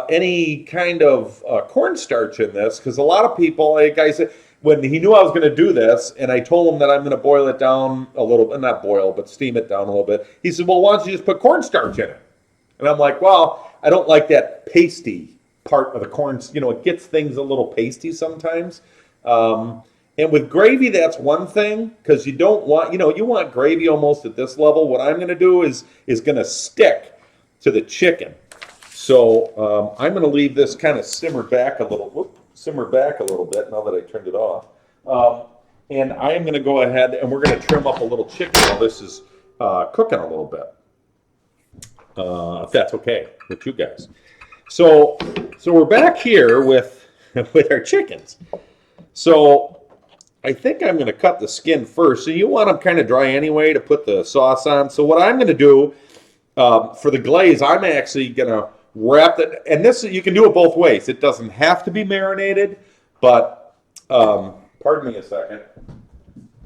Speaker 1: any kind of cornstarch in this because a lot of people, like I said, when he knew I was going to do this, and I told him that I'm going to boil it down a little bit, not boil, but steam it down a little bit. He said, "Well, why don't you just put cornstarch in it?" And I'm like, "Well, I don't like that pasty part of the corn, it gets things a little pasty sometimes. And with gravy, that's one thing, because you don't want, you want gravy almost at this level. What I'm going to do is going to stick to the chicken. So I'm going to leave this kind of simmer back a little bit now that I turned it off. And I am going to go ahead and we're going to trim up a little chicken while this is cooking a little bit. If that's okay with you guys. So we're back here with with our chickens. So I think I'm going to cut the skin first. So you want them kind of dry anyway to put the sauce on. So what I'm going to do for the glaze, I'm actually going to wrap it. And this, you can do it both ways. It doesn't have to be marinated, but pardon me a second.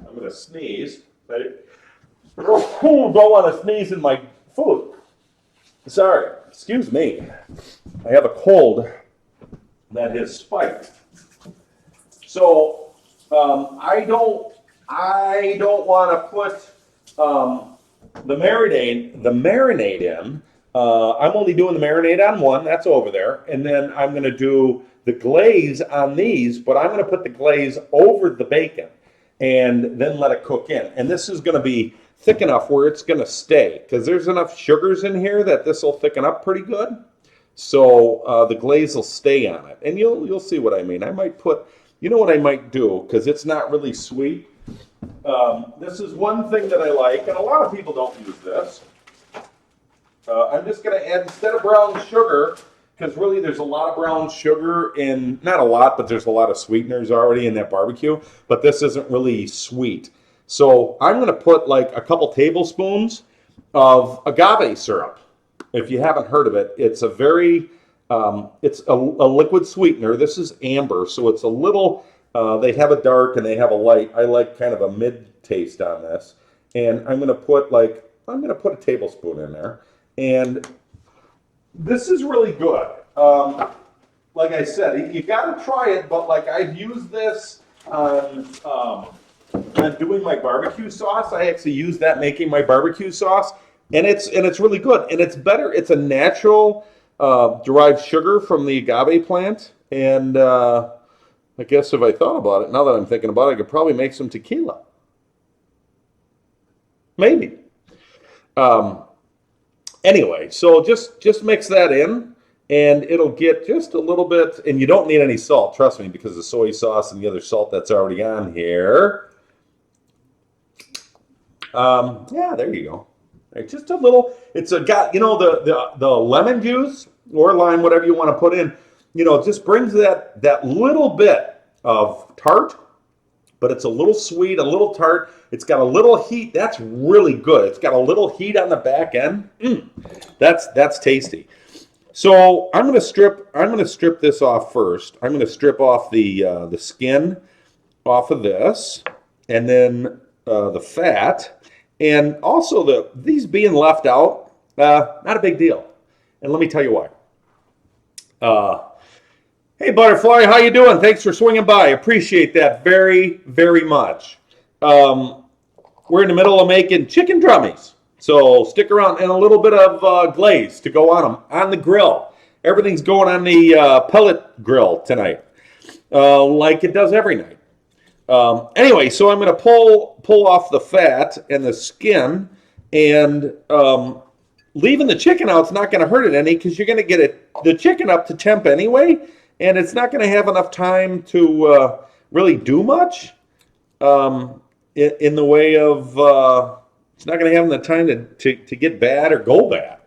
Speaker 1: I'm going to sneeze. I don't want to sneeze in my food. Sorry, excuse me. I have a cold that has spiked. So I don't want to put the marinade in. I'm only doing the marinade on one. That's over there, and then I'm going to do the glaze on these. But I'm going to put the glaze over the bacon, and then let it cook in. And this is going to be thick enough where it's going to stay, because there's enough sugars in here that this will thicken up pretty good. So the glaze will stay on it, and you'll see what I mean. I might put, you know what I might do, because it's not really sweet. This is one thing that I like, and a lot of people don't use this. I'm just going to add, instead of brown sugar, because really there's a lot of brown sugar in, not a lot, but there's a lot of sweeteners already in that barbecue, but this isn't really sweet. So I'm going to put like a couple tablespoons of agave syrup. If you haven't heard of it, it's a very, it's a liquid sweetener. This is amber, so it's a little, they have a dark and they have a light. I like kind of a mid taste on this. And I'm going to put a tablespoon in there. And this is really good. Like I said, you got to try it, but like I've used this on doing my barbecue sauce. I actually use that making my barbecue sauce, and it's really good. And it's better. It's a natural derived sugar from the agave plant. And I guess if I thought about it, now that I'm thinking about it, I could probably make some tequila. Maybe. Anyway, so just mix that in, and it'll get just a little bit, and you don't need any salt, trust me, because the soy sauce and the other salt that's already on here. Yeah, there you go. Right, just a little, it's got, you know, the lemon juice or lime, whatever you want to put in, you know, it just brings that little bit of tart, but it's a little sweet, a little tart. It's got a little heat. That's really good. It's got a little heat on the back end. That's tasty. So I'm gonna strip this off first. I'm gonna strip off the skin off of this, and then the fat, and also these being left out. Not a big deal. And let me tell you why. Hey Butterfly, how you doing? Thanks for swinging by. Appreciate that very, very much. We're in the middle of making chicken drummies, so stick around, and a little bit of glaze to go on them on the grill. Everything's going on the pellet grill tonight, like it does every night. Anyway, so I'm going to pull off the fat and the skin, and leaving the chicken out is not going to hurt it any, because you're going to get the chicken up to temp anyway, and it's not going to have enough time to really do much. In the way of, it's not going to have enough time to get bad or go bad.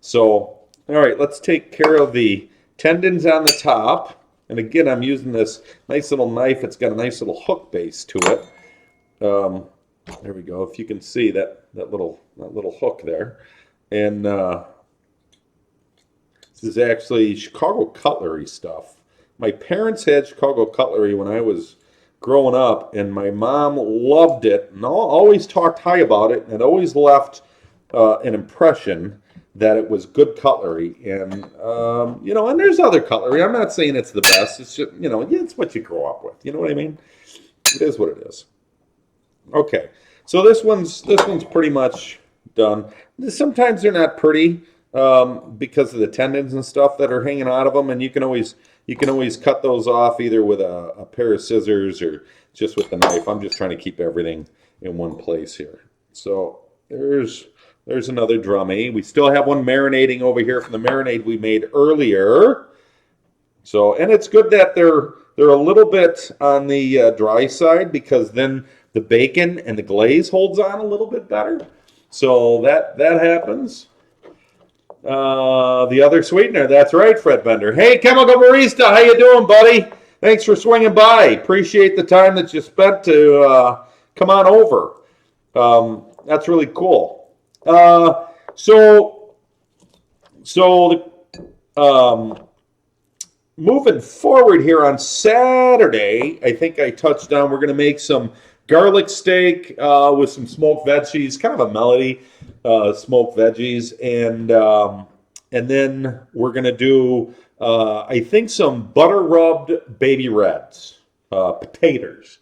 Speaker 1: So, all right, let's take care of the tendons on the top. And again, I'm using this nice little knife. It's got a nice little hook base to it. There we go. If you can see that little hook there. And this is actually Chicago cutlery stuff. My parents had Chicago cutlery when I was growing up, and my mom loved it and always talked high about it, and always left an impression that it was good cutlery. And you know, and there's other cutlery. I'm not saying it's the best. It's just, you know, it's what you grow up with. You know what I mean? It is what it is. Okay, so this one's pretty much done. Sometimes they're not pretty because of the tendons and stuff that are hanging out of them, and you can always cut those off either with a pair of scissors or just with the knife. I'm just trying to keep everything in one place here. So there's another drummy. We still have one marinating over here from the marinade we made earlier. So, and it's good that they're a little bit on the dry side, because then the bacon and the glaze holds on a little bit better. So that happens. The other sweetener, that's right, Fred Bender. Hey, Chemical Barista, how you doing, buddy? Thanks for swinging by. Appreciate the time that you spent to come on over. That's really cool. So moving forward here on Saturday, I think I touched on we're going to make some garlic steak with some smoked veggies, kind of a melody, smoked veggies, and then we're going to do I think some butter rubbed baby reds, potatoes,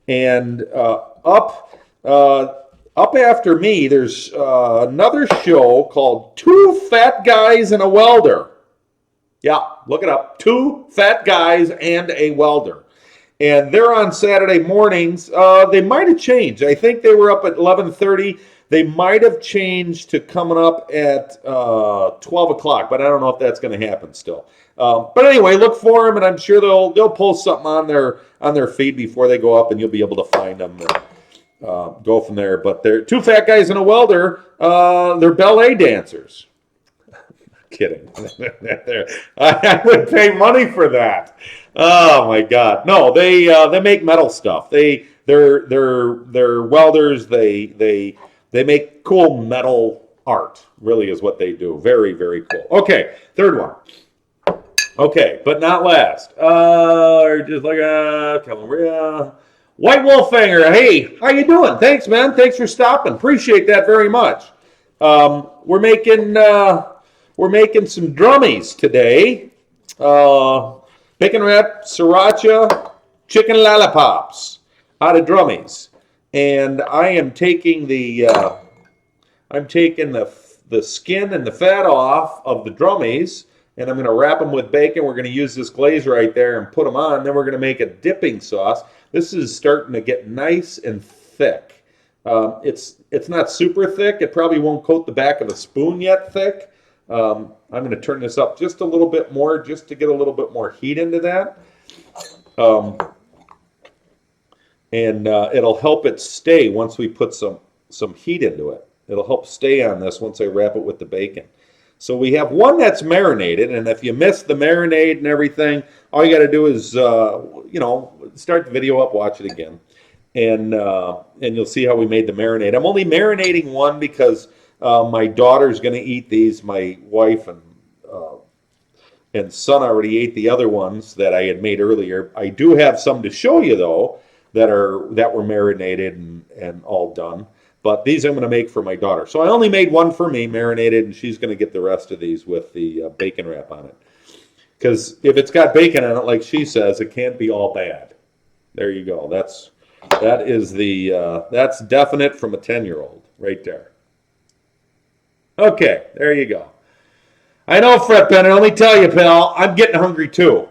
Speaker 1: and up after me, there's another show called Two Fat Guys and a Welder. Yeah, look it up. Two Fat Guys and a Welder. And they're on Saturday mornings. They might have changed. I think they were up at 11:30. They might have changed to coming up at 12 o'clock, but I don't know if that's going to happen still. But anyway, look for them, and I'm sure they'll post something on their feed before they go up, and you'll be able to find them. Go from there. But they're Two Fat Guys and a Welder. They're ballet dancers. Kidding. I would pay money for that. Oh my God. No, they make metal stuff. They're welders. They make cool metal art. Really is what they do. Very, very cool. Okay, third one. Okay, but not last. Just like Calaria. White Wolf Fanger, hey, how you doing? Thanks, man. Thanks for stopping. Appreciate that very much. We're making some drummies today. Bacon wrap, sriracha, chicken lollipops out of drummies, and I am taking the skin and the fat off of the drummies, and I'm going to wrap them with bacon. We're going to use this glaze right there and put them on. Then we're going to make a dipping sauce. This is starting to get nice and thick. It's not super thick. It probably won't coat the back of a spoon yet thick. I'm going to turn this up just a little bit more just to get a little bit more heat into that. It'll help it stay once we put some heat into it. It'll help stay on this once I wrap it with the bacon. So we have one that's marinated, and if you missed the marinade and everything, all you got to do is, start the video up, watch it again, and you'll see how we made the marinade. I'm only marinating one because my daughter's going to eat these. My wife and son already ate the other ones that I had made earlier. I do have some to show you though that were marinated and all done. But these I'm going to make for my daughter. So I only made one for me, marinated, and she's going to get the rest of these with the bacon wrap on it. Because if it's got bacon on it, like she says, it can't be all bad. There you go. That's definite from a 10-year-old right there. Okay, there you go. I know, Fred Bennett. Let me tell you, pal, I'm getting hungry too.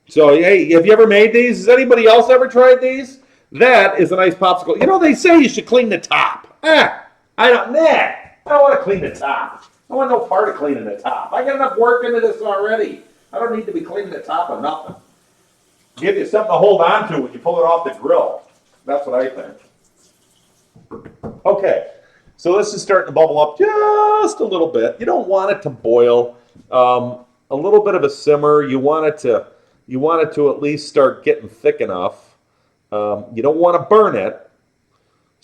Speaker 1: So, hey, have you ever made these? Has anybody else ever tried these? That is a nice popsicle. You know, they say you should clean the top. I don't want to clean the top. I want no part of cleaning the top. I got enough work into this already. I don't need to be cleaning the top of nothing. Give you something to hold on to when you pull it off the grill. That's what I think. Okay, so this is starting to bubble up just a little bit. You don't want it to boil. A little bit of a simmer. You want it to at least start getting thick enough. You don't want to burn it.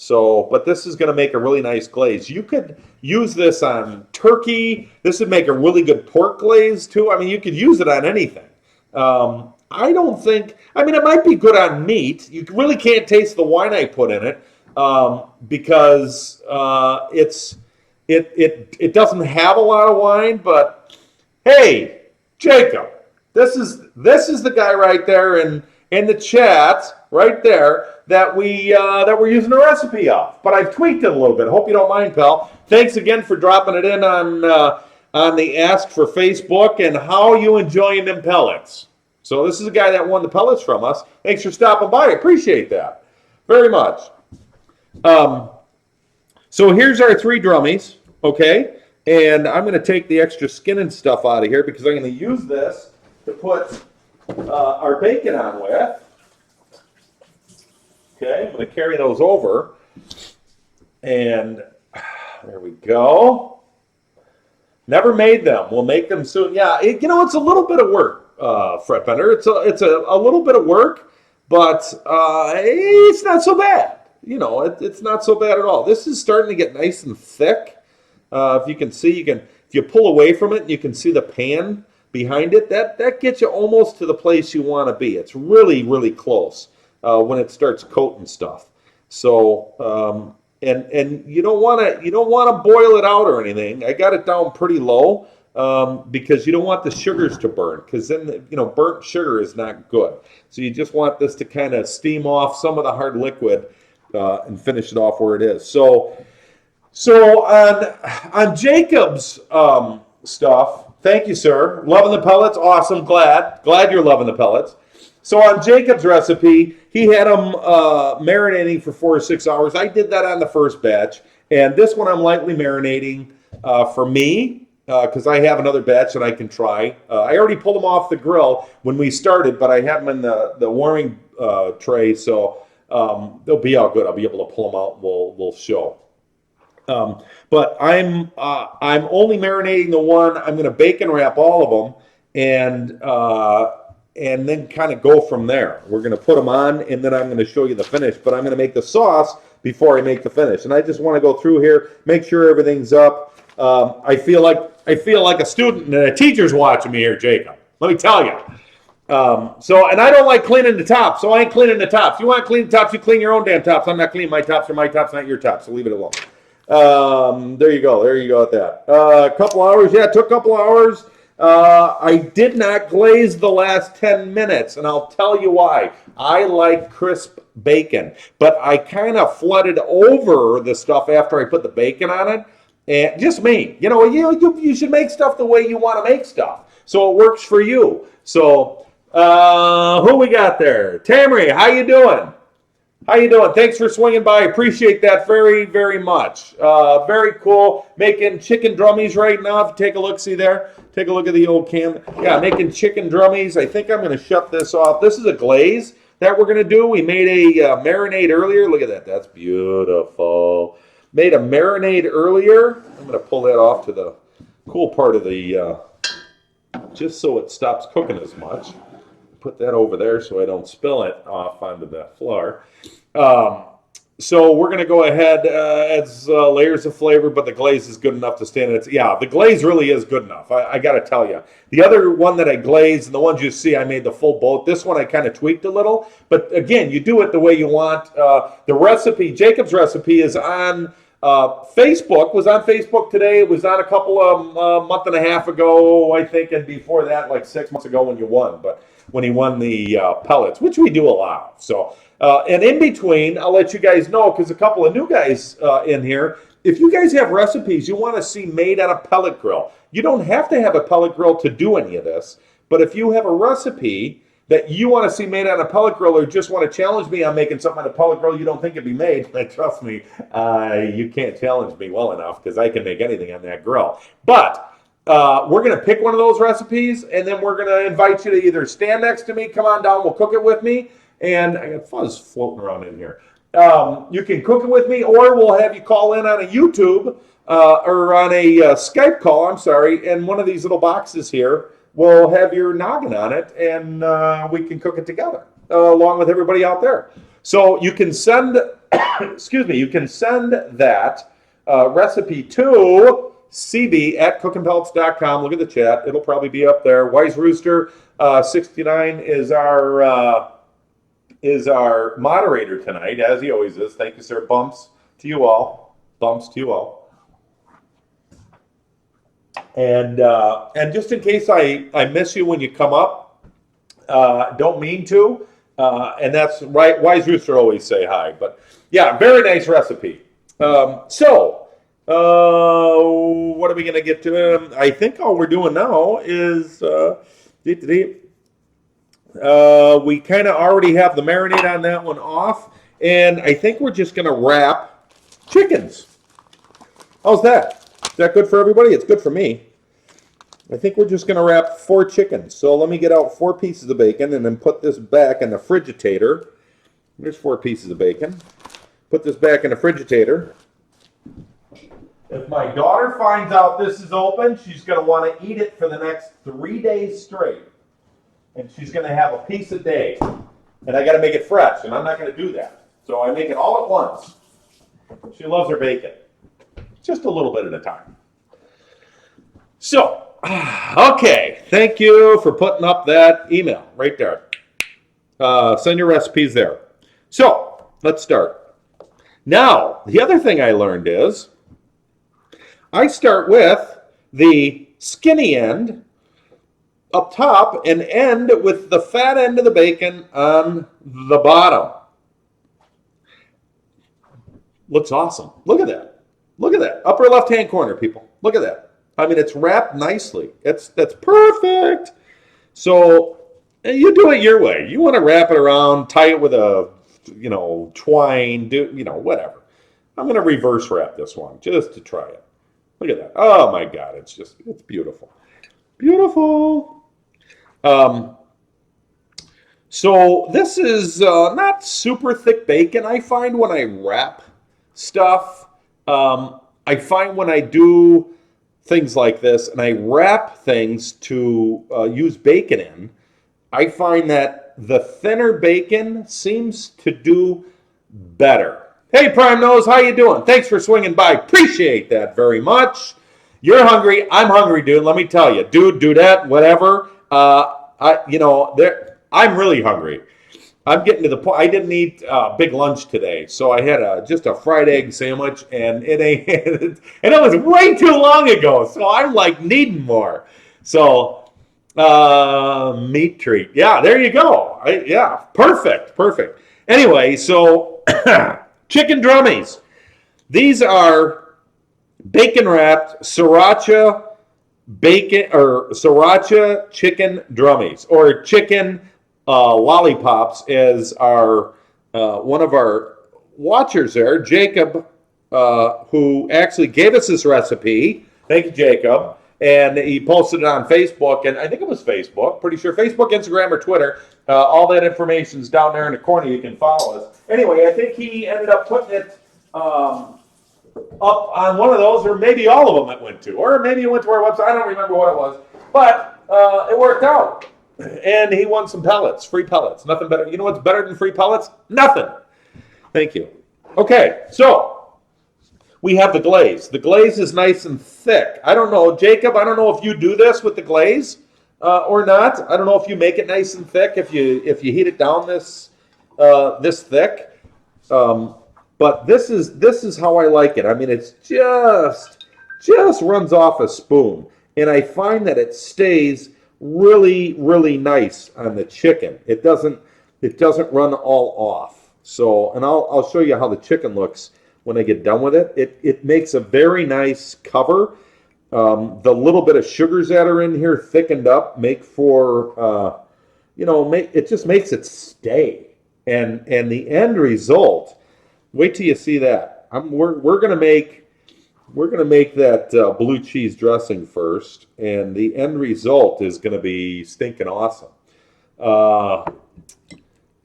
Speaker 1: So, but this is going to make a really nice glaze. You could use this on turkey. This would make a really good pork glaze too. I mean, you could use it on anything. It might be good on meat. You really can't taste the wine I put in it because it doesn't have a lot of wine. But hey, Jacob, this is the guy right there in the chat right there that we're using a recipe of. But I've tweaked it a little bit. Hope you don't mind, pal. Thanks again for dropping it in on the Ask for Facebook, and how you enjoying them pellets. So this is a guy that won the pellets from us. Thanks for stopping by. I appreciate that very much. So here's our 3 drummies, okay? And I'm going to take the extra skin and stuff out of here because I'm going to use this to put our bacon on with. Okay, I'm going to carry those over. And there we go. Never made them. We'll make them soon. Yeah, it's a little bit of work. fret bender. It's a little bit of work, but it's not so bad. It's not so bad at all. This is starting to get nice and thick. If you can see, if you pull away from it, you can see the pan behind it. That gets you almost to the place you want to be. It's really, really close when it starts coating stuff. So and you don't want to boil it out or anything. I got it down pretty low because you don't want the sugars to burn, because then burnt sugar is not good. So you just want this to kind of steam off some of the hard liquid and finish it off where it is. So on Jacob's stuff, thank you, sir. Loving the pellets, awesome. Glad you're loving the pellets. So on Jacob's recipe, he had them marinating for 4 or 6 hours. I did that on the first batch, and this one I'm lightly marinating for me because I have another batch that I can try. I already pulled them off the grill when we started, but I have them in the warming tray, so they'll be all good. I'll be able to pull them out and we'll show. But I'm only marinating the one. I'm going to bacon wrap all of them and then kind of go from there. We're going to put them on, and then I'm going to show you the finish. But I'm going to make the sauce before I make the finish. And I just want to go through here, make sure everything's up. I feel like a student and a teacher's watching me here, Jacob. Let me tell you. And I don't like cleaning the tops, so I ain't cleaning the tops. You want to clean the tops, you clean your own damn tops. I'm not cleaning my tops, or my tops, not your tops, so leave it alone. There you go at that. A couple hours, it took a couple hours. I did not glaze the last 10 minutes, and I'll tell you why. I like crisp bacon, but I kind of flooded over the stuff after I put the bacon on it. And just me, you should make stuff the way you want to make stuff, so it works for you. So, who we got there? Tammy, how you doing? Thanks for swinging by. Appreciate that very, very much. Very cool. Making chicken drummies right now. If you take a look, see there? Take a look at the old can. Yeah, making chicken drummies. I think I'm going to shut this off. This is a glaze that we're going to do. We made a marinade earlier. Look at that. That's beautiful. Made a marinade earlier. I'm going to pull that off to the cool part of the, just so it stops cooking as much. Put that over there so I don't spill it off onto the floor. So we're going to go ahead, add layers of flavor, but the glaze is good enough to stand it. Yeah, the glaze really is good enough. I got to tell you. The other one that I glazed, and the ones you see, I made the full boat. This one I kind of tweaked a little. But again, you do it the way you want. The recipe, Jacob's recipe, is on Facebook. Was on Facebook today. It was on a couple of month and a half ago, I think, and before that, like 6 months ago when you won. But when he won the pellets, which we do allow. So. And in between, I'll let you guys know, because a couple of new guys in here, if you guys have recipes you want to see made on a pellet grill, you don't have to have a pellet grill to do any of this, but if you have a recipe that you want to see made on a pellet grill, or just want to challenge me on making something on a pellet grill you don't think it'd be made, trust me, you can't challenge me well enough, because I can make anything on that grill. But we're going to pick one of those recipes, and then we're going to invite you to either stand next to me, come on down, we'll cook it with me. And I got fuzz floating around in here. You can cook it with me, or we'll have you call in on a YouTube or on a Skype call, and one of these little boxes here will have your noggin on it, and we can cook it together along with everybody out there. So you can send, you can send that recipe to cb@cookingpellets.com. Look at the chat. It'll probably be up there. Wise Rooster 69 is our moderator tonight, as he always is. Thank you, sir. Bumps to you all. And just in case I miss you when you come up, don't mean to. And that's right. Wise Rooster always say hi. But yeah, very nice recipe. So what are we going to get to? I think all we're doing now is we kind of already have the marinade on that one off, and I think we're just going to wrap chickens. How's that? Is that good for everybody? It's good for me. I think we're just going to wrap 4 chickens. So let me get out 4 pieces of bacon and then put this back in the Frigidator. There's 4 pieces of bacon. Put this back in the Frigidator. If my daughter finds out this is open, she's going to want to eat it for the next 3 days straight. and she's going to have a piece a day. And I got to make it fresh, and I'm not going to do that. So I make it all at once. She loves her bacon. Just a little bit at a time. So, okay. Thank you for putting up that email right there. Send your recipes there. So, let's start. Now, the other thing I learned is I start with the skinny end up top and end with the fat end of the bacon on the bottom. Looks awesome. Look at that. Look at that. Upper left-hand corner, people. Look at that. I mean, it's wrapped nicely. That's perfect. So you do it your way. You want to wrap it around, tie it with a, twine, whatever. I'm going to reverse wrap this one just to try it. Look at that. Oh my God, it's beautiful. Beautiful. So this is not super thick bacon. I find when I wrap stuff, I find when I do things like this and I wrap things to use bacon in, I find that the thinner bacon seems to do better. Hey, Prime Nose, how you doing? Thanks for swinging by. Appreciate that very much. You're hungry. I'm hungry, dude. Let me tell you, dude, dudette, whatever. I'm really hungry. I'm getting to the point. I didn't eat big lunch today, so I had just a fried egg sandwich, and it was way too long ago. So I'm like needing more. So meat treat. Yeah, there you go. Perfect. Anyway, so chicken drummies. These are bacon wrapped Sriracha chicken drummies, or chicken lollipops, as our one of our watchers there, Jacob, who actually gave us this recipe. Thank you, Jacob. And he posted it on Facebook, and I think it was Facebook, pretty sure Facebook, Instagram, or Twitter. All that information's down there in the corner. You can follow us. Anyway, I think he ended up putting it up on one of those, or maybe all of them it went to, or maybe it went to our website. I don't remember what it was, but it worked out. And he won some pellets, free pellets. Nothing better. You know what's better than free pellets? Nothing. Thank you. Okay, so we have the glaze. The glaze is nice and thick. I don't know, Jacob, I don't know if you do this with the glaze or not. I don't know if you make it nice and thick, if you heat it down this thick. But this is how I like it. I mean, it's just runs off a spoon. And I find that it stays really, really nice on the chicken. It doesn't run all off. So, and I'll show you how the chicken looks when I get done with it. It makes a very nice cover. The little bit of sugars that are in here thickened up make for it just makes it stay. And the end result, wait till you see that. We're gonna make that blue cheese dressing first, and the end result is going to be stinking awesome.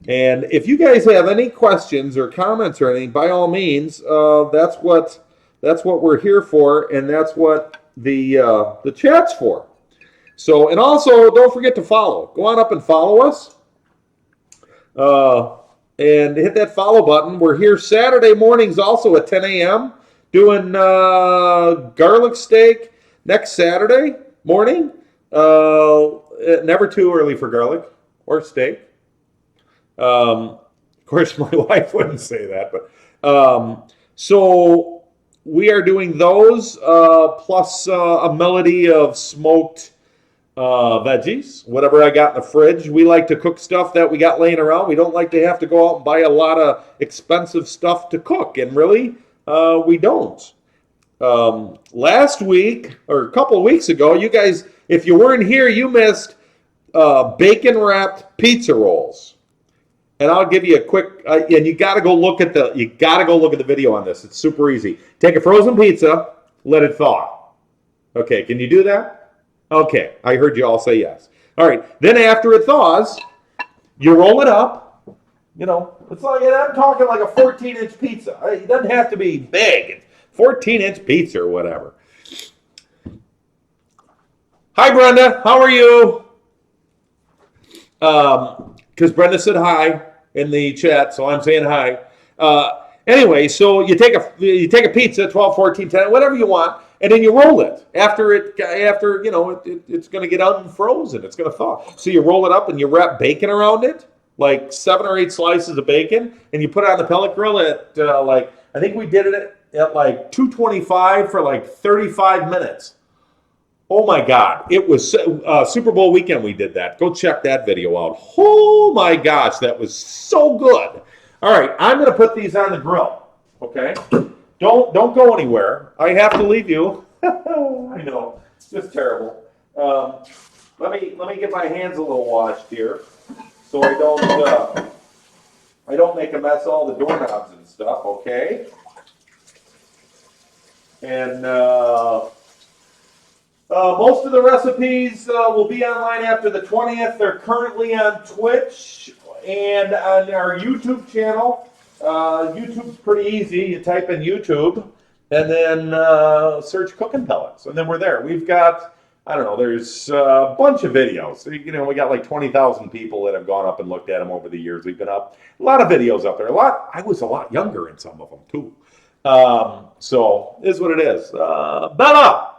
Speaker 1: And if you guys have any questions or comments or anything, by all means, that's what we're here for, and that's what the chat's for. So, and also don't forget to follow. Go on up and follow us, and hit that follow button. We're here Saturday mornings also at 10 a.m. doing garlic steak next Saturday morning. Never too early for garlic or steak. Of course, my wife wouldn't say that, but so we are doing those plus a melody of smoked veggies, whatever I got in the fridge. We like to cook stuff that we got laying around. We don't like to have to go out and buy a lot of expensive stuff to cook, and really, we don't. Last week, or a couple of weeks ago, you guys, if you weren't here, you missed bacon wrapped pizza rolls. And I'll give you a quick, and you got to go look at the video on this. It's super easy. Take a frozen pizza, let it thaw. Okay, can you do that? Okay, I heard you all say yes. All right, then after it thaws, you roll it up. It's like, I'm talking like a 14-inch pizza. It doesn't have to be big. 14-inch pizza or whatever. Hi, Brenda. How are you? Because Brenda said hi in the chat, so I'm saying hi. Anyway, so you take a pizza, 12, 14, 10, whatever you want, and then you roll it. After it's going to get unfrozen. It's going to thaw. So you roll it up and you wrap bacon around it, like 7 or 8 slices of bacon, and you put it on the pellet grill at I think we did it at like 225 for like 35 minutes. Oh my God. It was Super Bowl weekend we did that. Go check that video out. Oh my gosh, that was so good. All right, I'm going to put these on the grill, okay? Don't go anywhere. I have to leave you. I know, it's just terrible. Let me get my hands a little washed here so I don't make a mess of all the doorknobs and stuff, okay? And most of the recipes will be online after the 20th. They're currently on Twitch and on our YouTube channel. YouTube's pretty easy. You type in YouTube and then search cooking pellets, and then we're there. We've got, I don't know, there's a bunch of videos. You know, we got like 20,000 people that have gone up and looked at them over the years. We've been up. A lot of videos up there. I was a lot younger in some of them too. So it is what it is. Bella!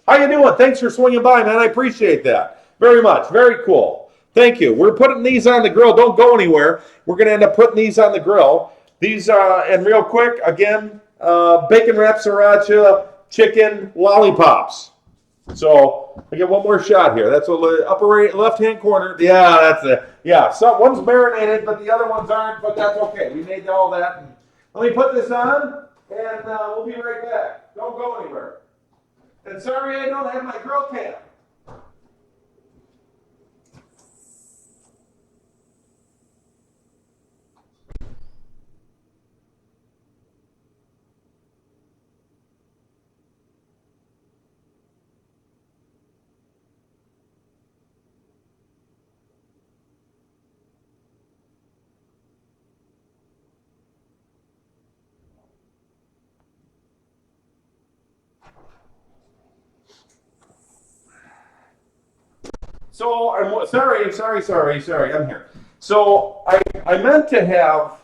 Speaker 1: How you doing? Thanks for swinging by, man. I appreciate that very much. Very cool. Thank you. We're putting these on the grill. Don't go anywhere. We're going to end up putting these on the grill. These and real quick, again, bacon wrap sriracha, chicken lollipops. So I get one more shot here. That's the upper left-hand corner. Yeah, that's it. Yeah, so one's marinated, but the other ones aren't, but that's okay. We made all that. And let me put this on, and we'll be right back. Don't go anywhere. And sorry I don't have my grill cam. So I'm sorry. I'm here. So I meant to have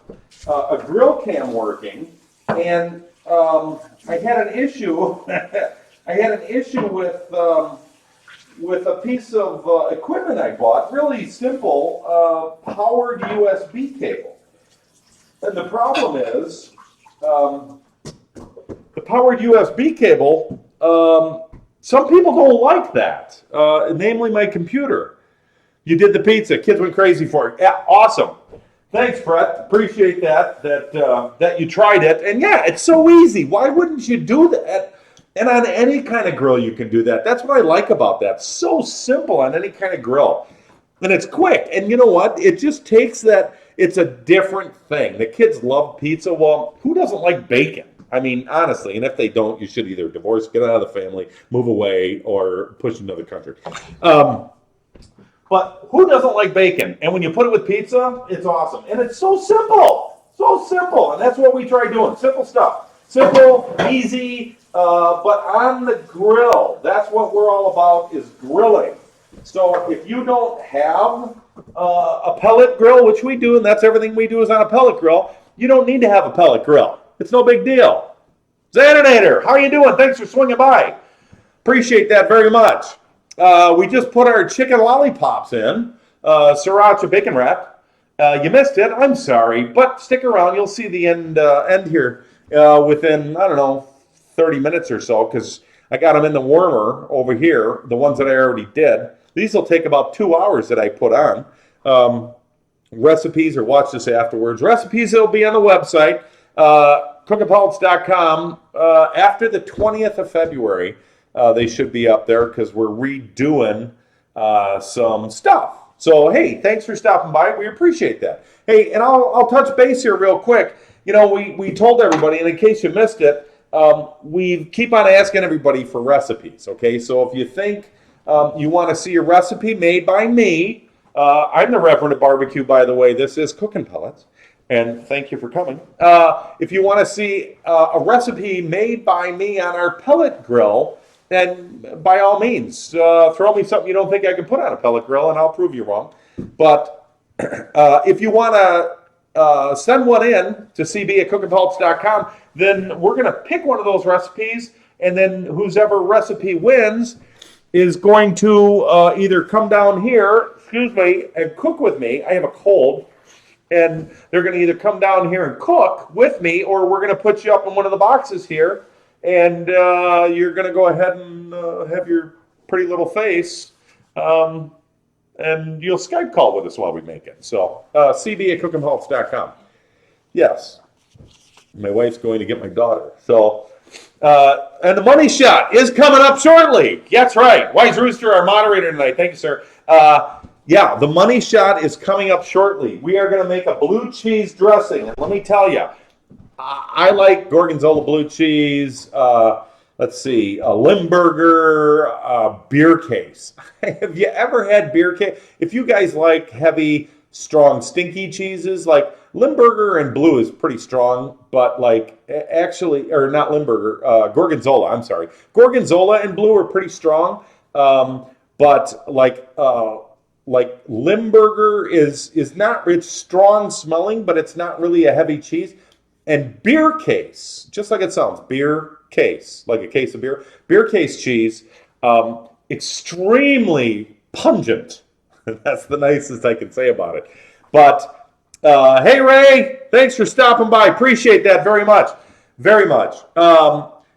Speaker 1: a grill cam working, and I had an issue. I had an issue with a piece of equipment I bought. Really simple, powered USB cable. And the problem is, the powered USB cable. Some people don't like that, namely my computer. You did the pizza. Kids went crazy for it. Yeah, awesome. Thanks, Brett. Appreciate that you tried it. And yeah, it's so easy. Why wouldn't you do that? And on any kind of grill you can do that. That's what I like about that. So simple on any kind of grill. And it's quick. And you know what? It just takes that. It's a different thing. The kids love pizza. Well, who doesn't like bacon? I mean, honestly, and if they don't, you should either divorce, get out of the family, move away, or push to another country. But who doesn't like bacon? And when you put it with pizza, it's awesome. And it's so simple. So simple. And that's what we try doing. Simple stuff. Simple, easy, but on the grill. That's what we're all about, is grilling. So if you don't have a pellet grill, which we do, and that's everything we do is on a pellet grill, you don't need to have a pellet grill. It's no big deal. Xananator, how you doing? Thanks for swinging by. Appreciate that very much. We just put our chicken lollipops in, Sriracha bacon wrap. You missed it. I'm sorry, but stick around. You'll see the end here within, I don't know, 30 minutes or so, because I got them in the warmer over here, the ones that I already did. These will take about 2 hours that I put on. Recipes, or watch this afterwards. Recipes will be on the website. Cookingpellets.com. After the 20th of February, they should be up there because we're redoing some stuff. So, hey, thanks for stopping by. We appreciate that. Hey, and I'll touch base here real quick. You know, we told everybody, and in case you missed it, we keep on asking everybody for recipes, okay? So if you think you want to see a recipe made by me, I'm the Reverend of Barbecue, by the way. This is Cooking Pellets. And thank you for coming. If you want to see a recipe made by me on our pellet grill, then by all means, throw me something you don't think I can put on a pellet grill, and I'll prove you wrong. But if you want to send one in to cb@cookandphelps.com, then we're going to pick one of those recipes, and then whoever recipe wins is going to either come down here, and cook with me. I have a cold. And they're going to either come down here and cook with me, or we're going to put you up in one of the boxes here, and you're going to go ahead and have your pretty little face, and you'll Skype call with us while we make it. So, cb@cookandphelps.com. Yes, my wife's going to get my daughter. So, and the money shot is coming up shortly. That's right. Wise Rooster, our moderator tonight. Thank you, sir. Yeah, the money shot is coming up shortly. We are going to make a blue cheese dressing. And let me tell you, I like Gorgonzola blue cheese. Let's see, a Limburger beer case. Have you ever had beer case? If you guys like heavy, strong, stinky cheeses, like Limburger and blue is pretty strong, but like actually, or not Limburger, Gorgonzola, I'm sorry. Gorgonzola and blue are pretty strong, but like Limburger is not, it's strong smelling, but it's not really a heavy cheese. And beer case, just like it sounds, beer case, like a case of beer. Beer case cheese, extremely pungent. That's the nicest I can say about it. But hey Ray, thanks for stopping by. Appreciate that very much, very much.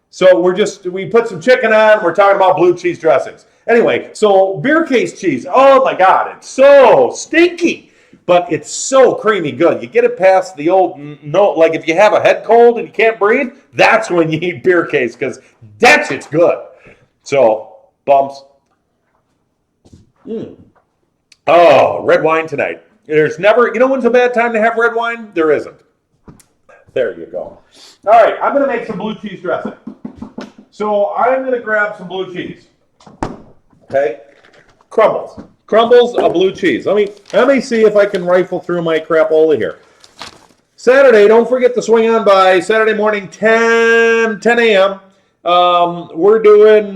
Speaker 1: So we put some chicken on. We're talking about blue cheese dressings. Anyway, so beer case cheese, oh my God, it's so stinky, but it's so creamy good. You get it past the old, no, like if you have a head cold and you can't breathe, that's when you eat beer case, because that shit's good. So, bumps. Oh, red wine tonight. There's never, when's a bad time to have red wine? There isn't. There you go. All right, I'm going to make some blue cheese dressing. So I'm going to grab some blue cheese. Okay, crumbles of blue cheese. Let me see if I can rifle through my crapola here. Saturday, don't forget to swing on by. Saturday morning, 10 a.m. We're doing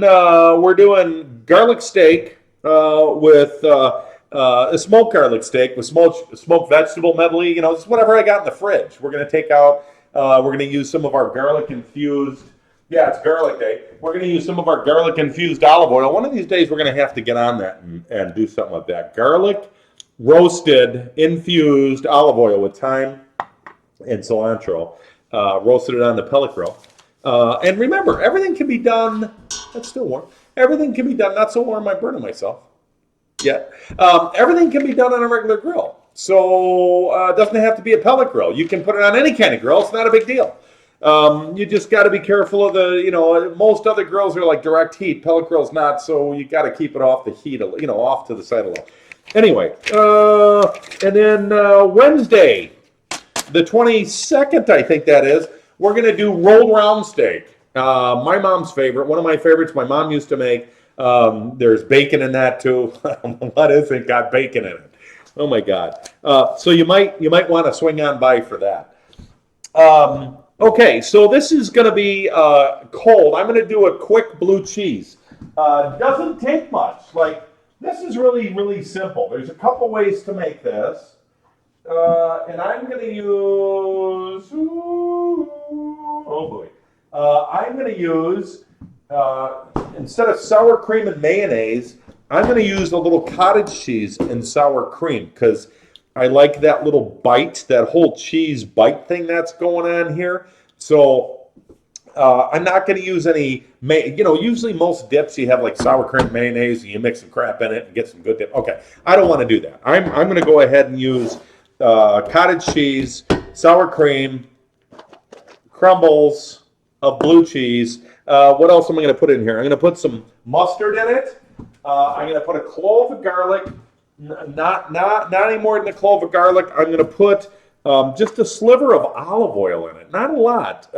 Speaker 1: garlic steak with a smoked garlic steak with smoked vegetable medley. Just whatever I got in the fridge. We're gonna take out. We're gonna use some of our garlic infused. Yeah, it's garlic day. We're going to use some of our garlic-infused olive oil. One of these days, we're going to have to get on that and do something like that. Garlic, roasted, infused olive oil with thyme and cilantro. Roasted it on the pellet grill. And remember, everything can be done. That's still warm. Everything can be done. Not so warm, I'm burning myself. Yeah. Everything can be done on a regular grill. So it doesn't have to be a pellet grill. You can put it on any kind of grill. It's not a big deal. You just got to be careful of the, most other grills are like direct heat. Pellet grill's not, so you got to keep it off the heat, off to the side a little. Anyway, and then Wednesday, the 22nd, I think that is, we're going to do rolled round steak. My mom's favorite, one of my favorites my mom used to make. There's bacon in that too. What isn't got bacon in it? Oh my God. So you might want to swing on by for that. Okay, so this is going to be cold. I'm going to do a quick blue cheese. Doesn't take much. This is really, really simple. There's a couple ways to make this. And I'm going to use, I'm going to use, instead of sour cream and mayonnaise, I'm going to use a little cottage cheese and sour cream, because I like that little bite, that whole cheese bite thing that's going on here. So I'm not going to use any, usually most dips you have like sour cream, mayonnaise, and you mix some crap in it and get some good dip. Okay, I don't want to do that. I'm going to go ahead and use cottage cheese, sour cream, crumbles of blue cheese. What else am I going to put in here? I'm going to put some mustard in it. I'm going to put a clove of garlic. Not any more than a clove of garlic. I'm going to put just a sliver of olive oil in it. Not a lot.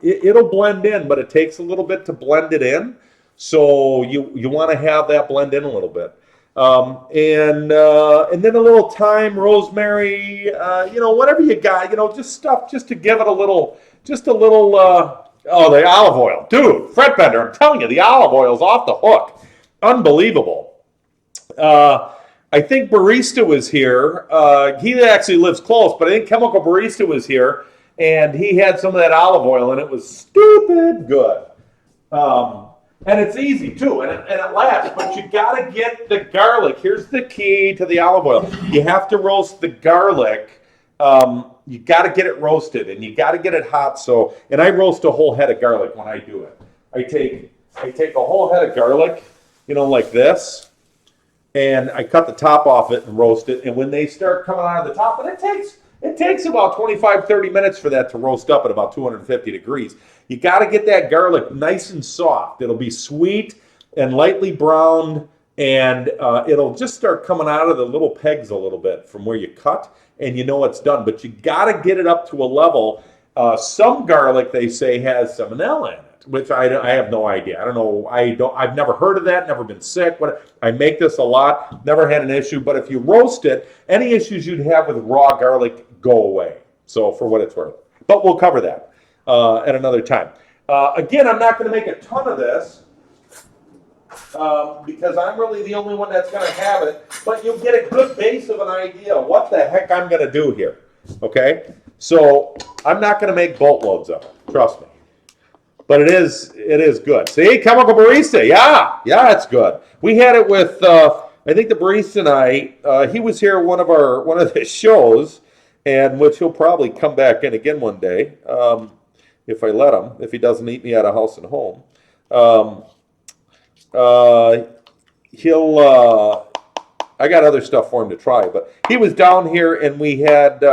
Speaker 1: It'll blend in, but it takes a little bit to blend it in. So you want to have that blend in a little bit. And then a little thyme, rosemary, whatever you got, just stuff just to give it a little, the olive oil. Dude, Fred Bender, I'm telling you, the olive oil's off the hook. Unbelievable. I think Barista was here. He actually lives close, but I think Chemical Barista was here, and he had some of that olive oil, and it was stupid good. And it's easy too, and it lasts. But you gotta get the garlic. Here's the key to the olive oil: you have to roast the garlic. You got to get it roasted, and you got to get it hot. So, and I roast a whole head of garlic when I do it. I take a whole head of garlic, like this, and I cut the top off it and roast it. And when they start coming out of the top, and it takes about 25, 30 minutes for that to roast up at about 250 degrees. You got to get that garlic nice and soft. It'll be sweet and lightly browned, and it'll just start coming out of the little pegs a little bit from where you cut, and you know it's done. But you got to get it up to a level. Some garlic, they say, has salmonella in it, which I have no idea. I don't know. I've never heard of that. Never been sick. I make this a lot. Never had an issue. But if you roast it, any issues you'd have with raw garlic go away. So for what it's worth. But we'll cover that at another time. Again, I'm not going to make a ton of this because I'm really the only one that's going to have it. But you'll get a good base of an idea of what the heck I'm going to do here. Okay? So I'm not going to make boatloads of it. Trust me. But it is good. See, Chemical Barista. Yeah, it's good. We had it with, I think the barista and I, he was here one of the shows, and which he'll probably come back in again one day, if I let him, if he doesn't eat me out of house and home. I got other stuff for him to try, but he was down here, and we had,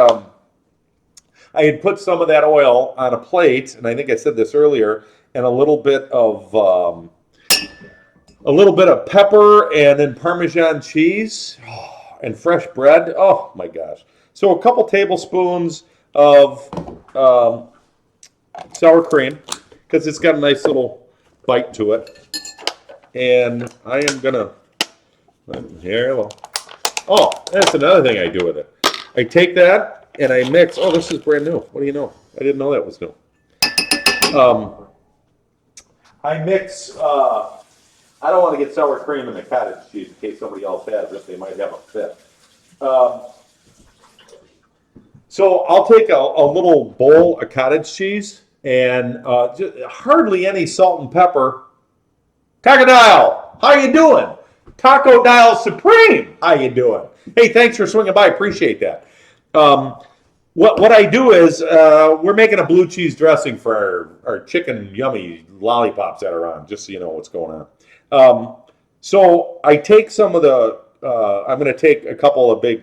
Speaker 1: I had put some of that oil on a plate, and I think I said this earlier, and a little bit of pepper, and then Parmesan cheese, and fresh bread. Oh my gosh! So a couple tablespoons of sour cream, because it's got a nice little bite to it, and I am gonna Oh, that's another thing I do with it. I take that. And I mix. Oh, this is brand new. What do you know? I didn't know that was new. I mix. I don't want to get sour cream in the cottage cheese in case somebody else has it. They might have a fit. So I'll take a little bowl of cottage cheese and just hardly any salt and pepper. Taco Dial, how you doing? Taco Dial Supreme, how you doing? Hey, thanks for swinging by. Appreciate that. What I do is we're making a blue cheese dressing for our chicken yummy lollipops that are on, just so you know what's going on. So I take some of the, I'm going to take a couple of big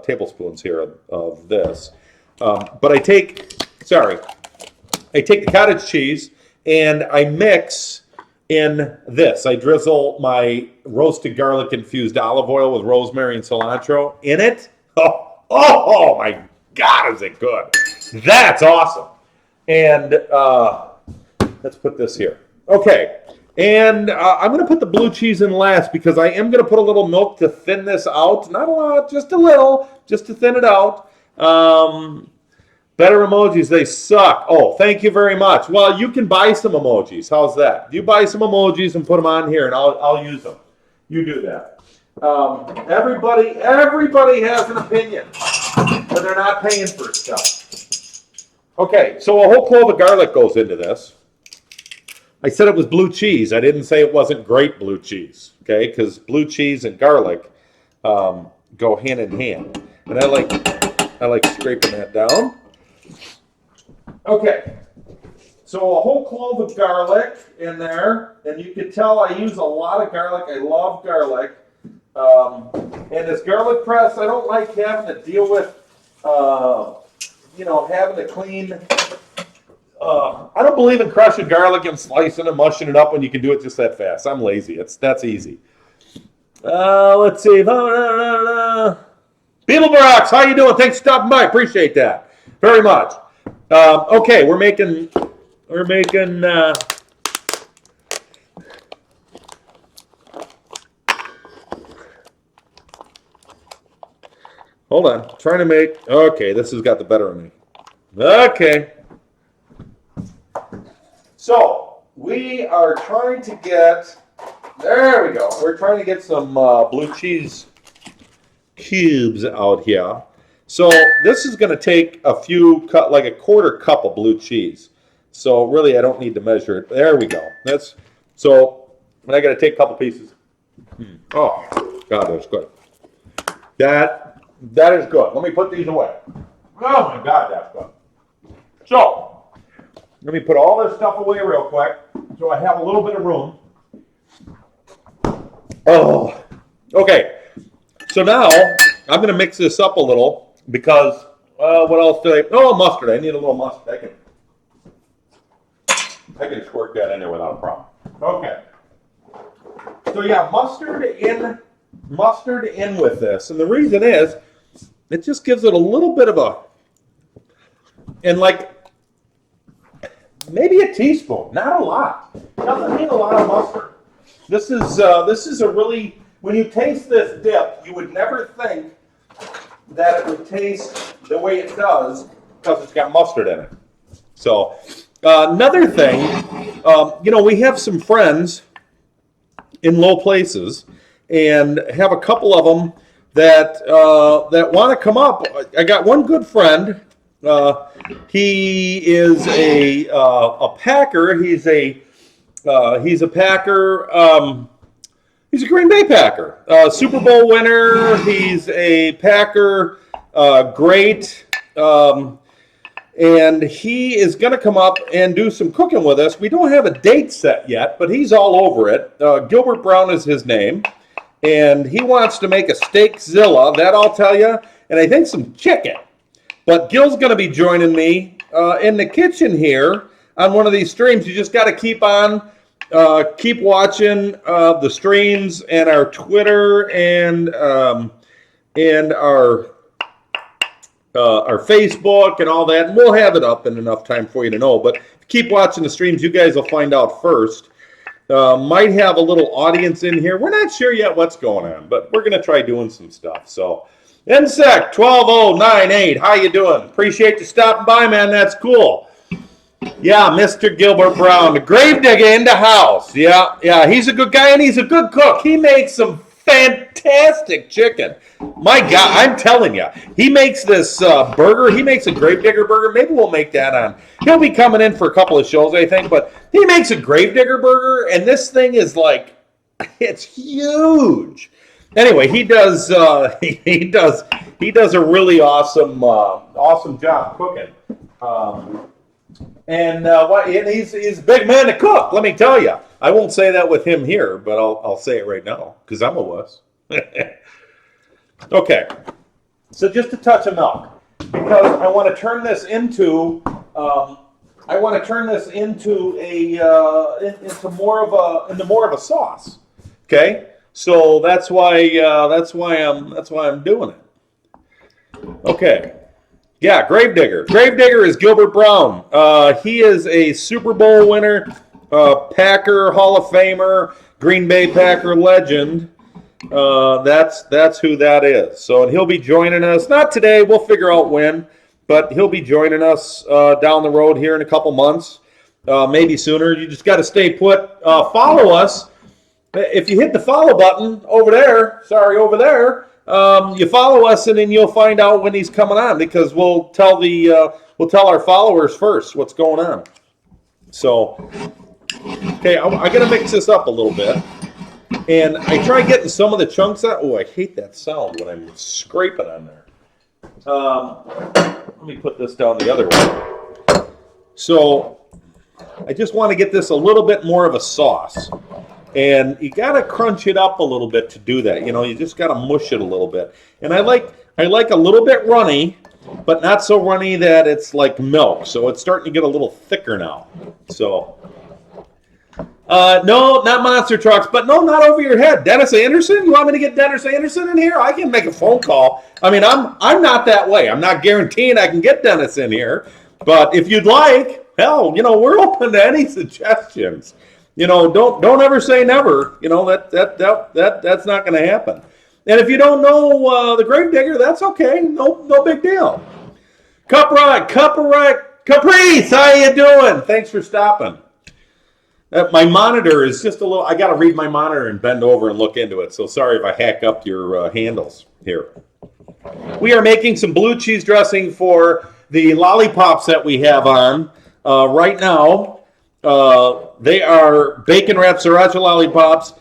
Speaker 1: tablespoons here of this. But I take the cottage cheese and I mix in this. I drizzle my roasted garlic infused olive oil with rosemary and cilantro in it. Oh my God, is it good? That's awesome. And let's put this here. Okay. And I'm going to put the blue cheese in last because I am going to put a little milk to thin this out. Not a lot, just a little, just to thin it out. Better emojis, they suck. Oh, thank you very much. Well, you can buy some emojis. How's that? You buy some emojis and put them on here, and I'll use them. You do that. Everybody has an opinion, but they're not paying for stuff. Okay, so a whole clove of garlic goes into this. I said it was blue cheese. I didn't say it wasn't great blue cheese, okay? Because blue cheese and garlic go hand in hand, and I like scraping that down. Okay, so a whole clove of garlic in there, and you can tell I use a lot of garlic. I love garlic. And this garlic press, I don't like having to deal with, having to clean. I don't believe in crushing garlic and slicing and mushing it up when you can do it just that fast. I'm lazy. That's easy. Let's see. Beetlebrox, how you doing? Thanks for stopping by. Appreciate that very much. Okay, we're making. Hold on, trying to make. Okay, this has got the better of me. Okay. So we are trying to get. There we go. We're trying to get some blue cheese cubes out here. So this is going to take like a quarter cup of blue cheese. So really, I don't need to measure it. There we go. So I got to take a couple pieces. Oh, God, that's good. That is good. Let me put these away. Oh my God, that's good. So let me put all this stuff away real quick so I have a little bit of room. Oh, okay. So now I'm going to mix this up a little because what else do I? Oh, mustard. I need a little mustard. I can squirt that in there without a problem. Okay. So yeah, mustard in with this, and the reason is it just gives it a little bit of like maybe a teaspoon, not a lot. Doesn't need a lot of mustard. This is a really, when you taste this dip, you would never think that it would taste the way it does because it's got mustard in it. So another thing, we have some friends in low places, and have a couple of them that want to come up. I got one good friend. He is a Packer. He's a Packer. He's a Green Bay Packer, Super Bowl winner. He's a Packer great, and he is going to come up and do some cooking with us. We don't have a date set yet, but he's all over it. Gilbert Brown is his name, and he wants to make a steakzilla, that I'll tell you, and I think some chicken. But Gil's going to be joining me in the kitchen here on one of these streams. You just got to keep watching the streams and our Twitter and our Facebook and all that, and we'll have it up in enough time for you to know. But keep watching the streams. You guys will find out first. Might have a little audience in here. We're not sure yet what's going on, but we're going to try doing some stuff. So, Insect 12098, how you doing? Appreciate you stopping by, man. That's cool. Yeah, Mr. Gilbert Brown, the gravedigger in the house. Yeah, he's a good guy and he's a good cook. He makes some fantastic chicken. My God, I'm telling you, he makes this burger. He makes a gravedigger burger. Maybe we'll make that on. He'll be coming in for a couple of shows, I think. But he makes a gravedigger burger, and this thing is like, it's huge. Anyway, he does a really awesome job cooking. And he's a big man to cook, let me tell you. I won't say that with him here, but I'll say it right now because I'm a wuss. Okay, so just a touch of milk because I want to turn this into more of a sauce. Okay, so that's why I'm doing it. Okay. Yeah, Gravedigger. Gravedigger is Gilbert Brown. He is a Super Bowl winner, Packer Hall of Famer, Green Bay Packer legend. That's who that is. So, and he'll be joining us, not today, we'll figure out when, but he'll be joining us down the road here in a couple months, maybe sooner. You just got to stay put. Follow us. If you hit the follow button over there, you follow us, and then you'll find out when he's coming on because we'll tell our followers first what's going on. So, okay, I got to mix this up a little bit, and I try getting some of the chunks out. Oh, I hate that sound when I'm scraping on there. Let me put this down the other way. So, I just want to get this a little bit more of a sauce. And you got to crunch it up a little bit to do that. You just got to mush it a little bit. And I like a little bit runny, but not so runny that it's like milk. So it's starting to get a little thicker now. So, no, not monster trucks, but no, not over your head. Dennis Anderson? You want me to get Dennis Anderson in here? I can make a phone call. I mean, I'm not that way. I'm not guaranteeing I can get Dennis in here. But if you'd like, hell, we're open to any suggestions. Don't ever say never. That's not going to happen. And if you don't know the Gravedigger, that's okay. No big deal. Caprice, how you doing? Thanks for stopping. My monitor is just a little, I got to read my monitor and bend over and look into it. So sorry if I hack up your handles here. We are making some blue cheese dressing for the lollipops that we have on right now. They are bacon wrapped Sriracha lollipops.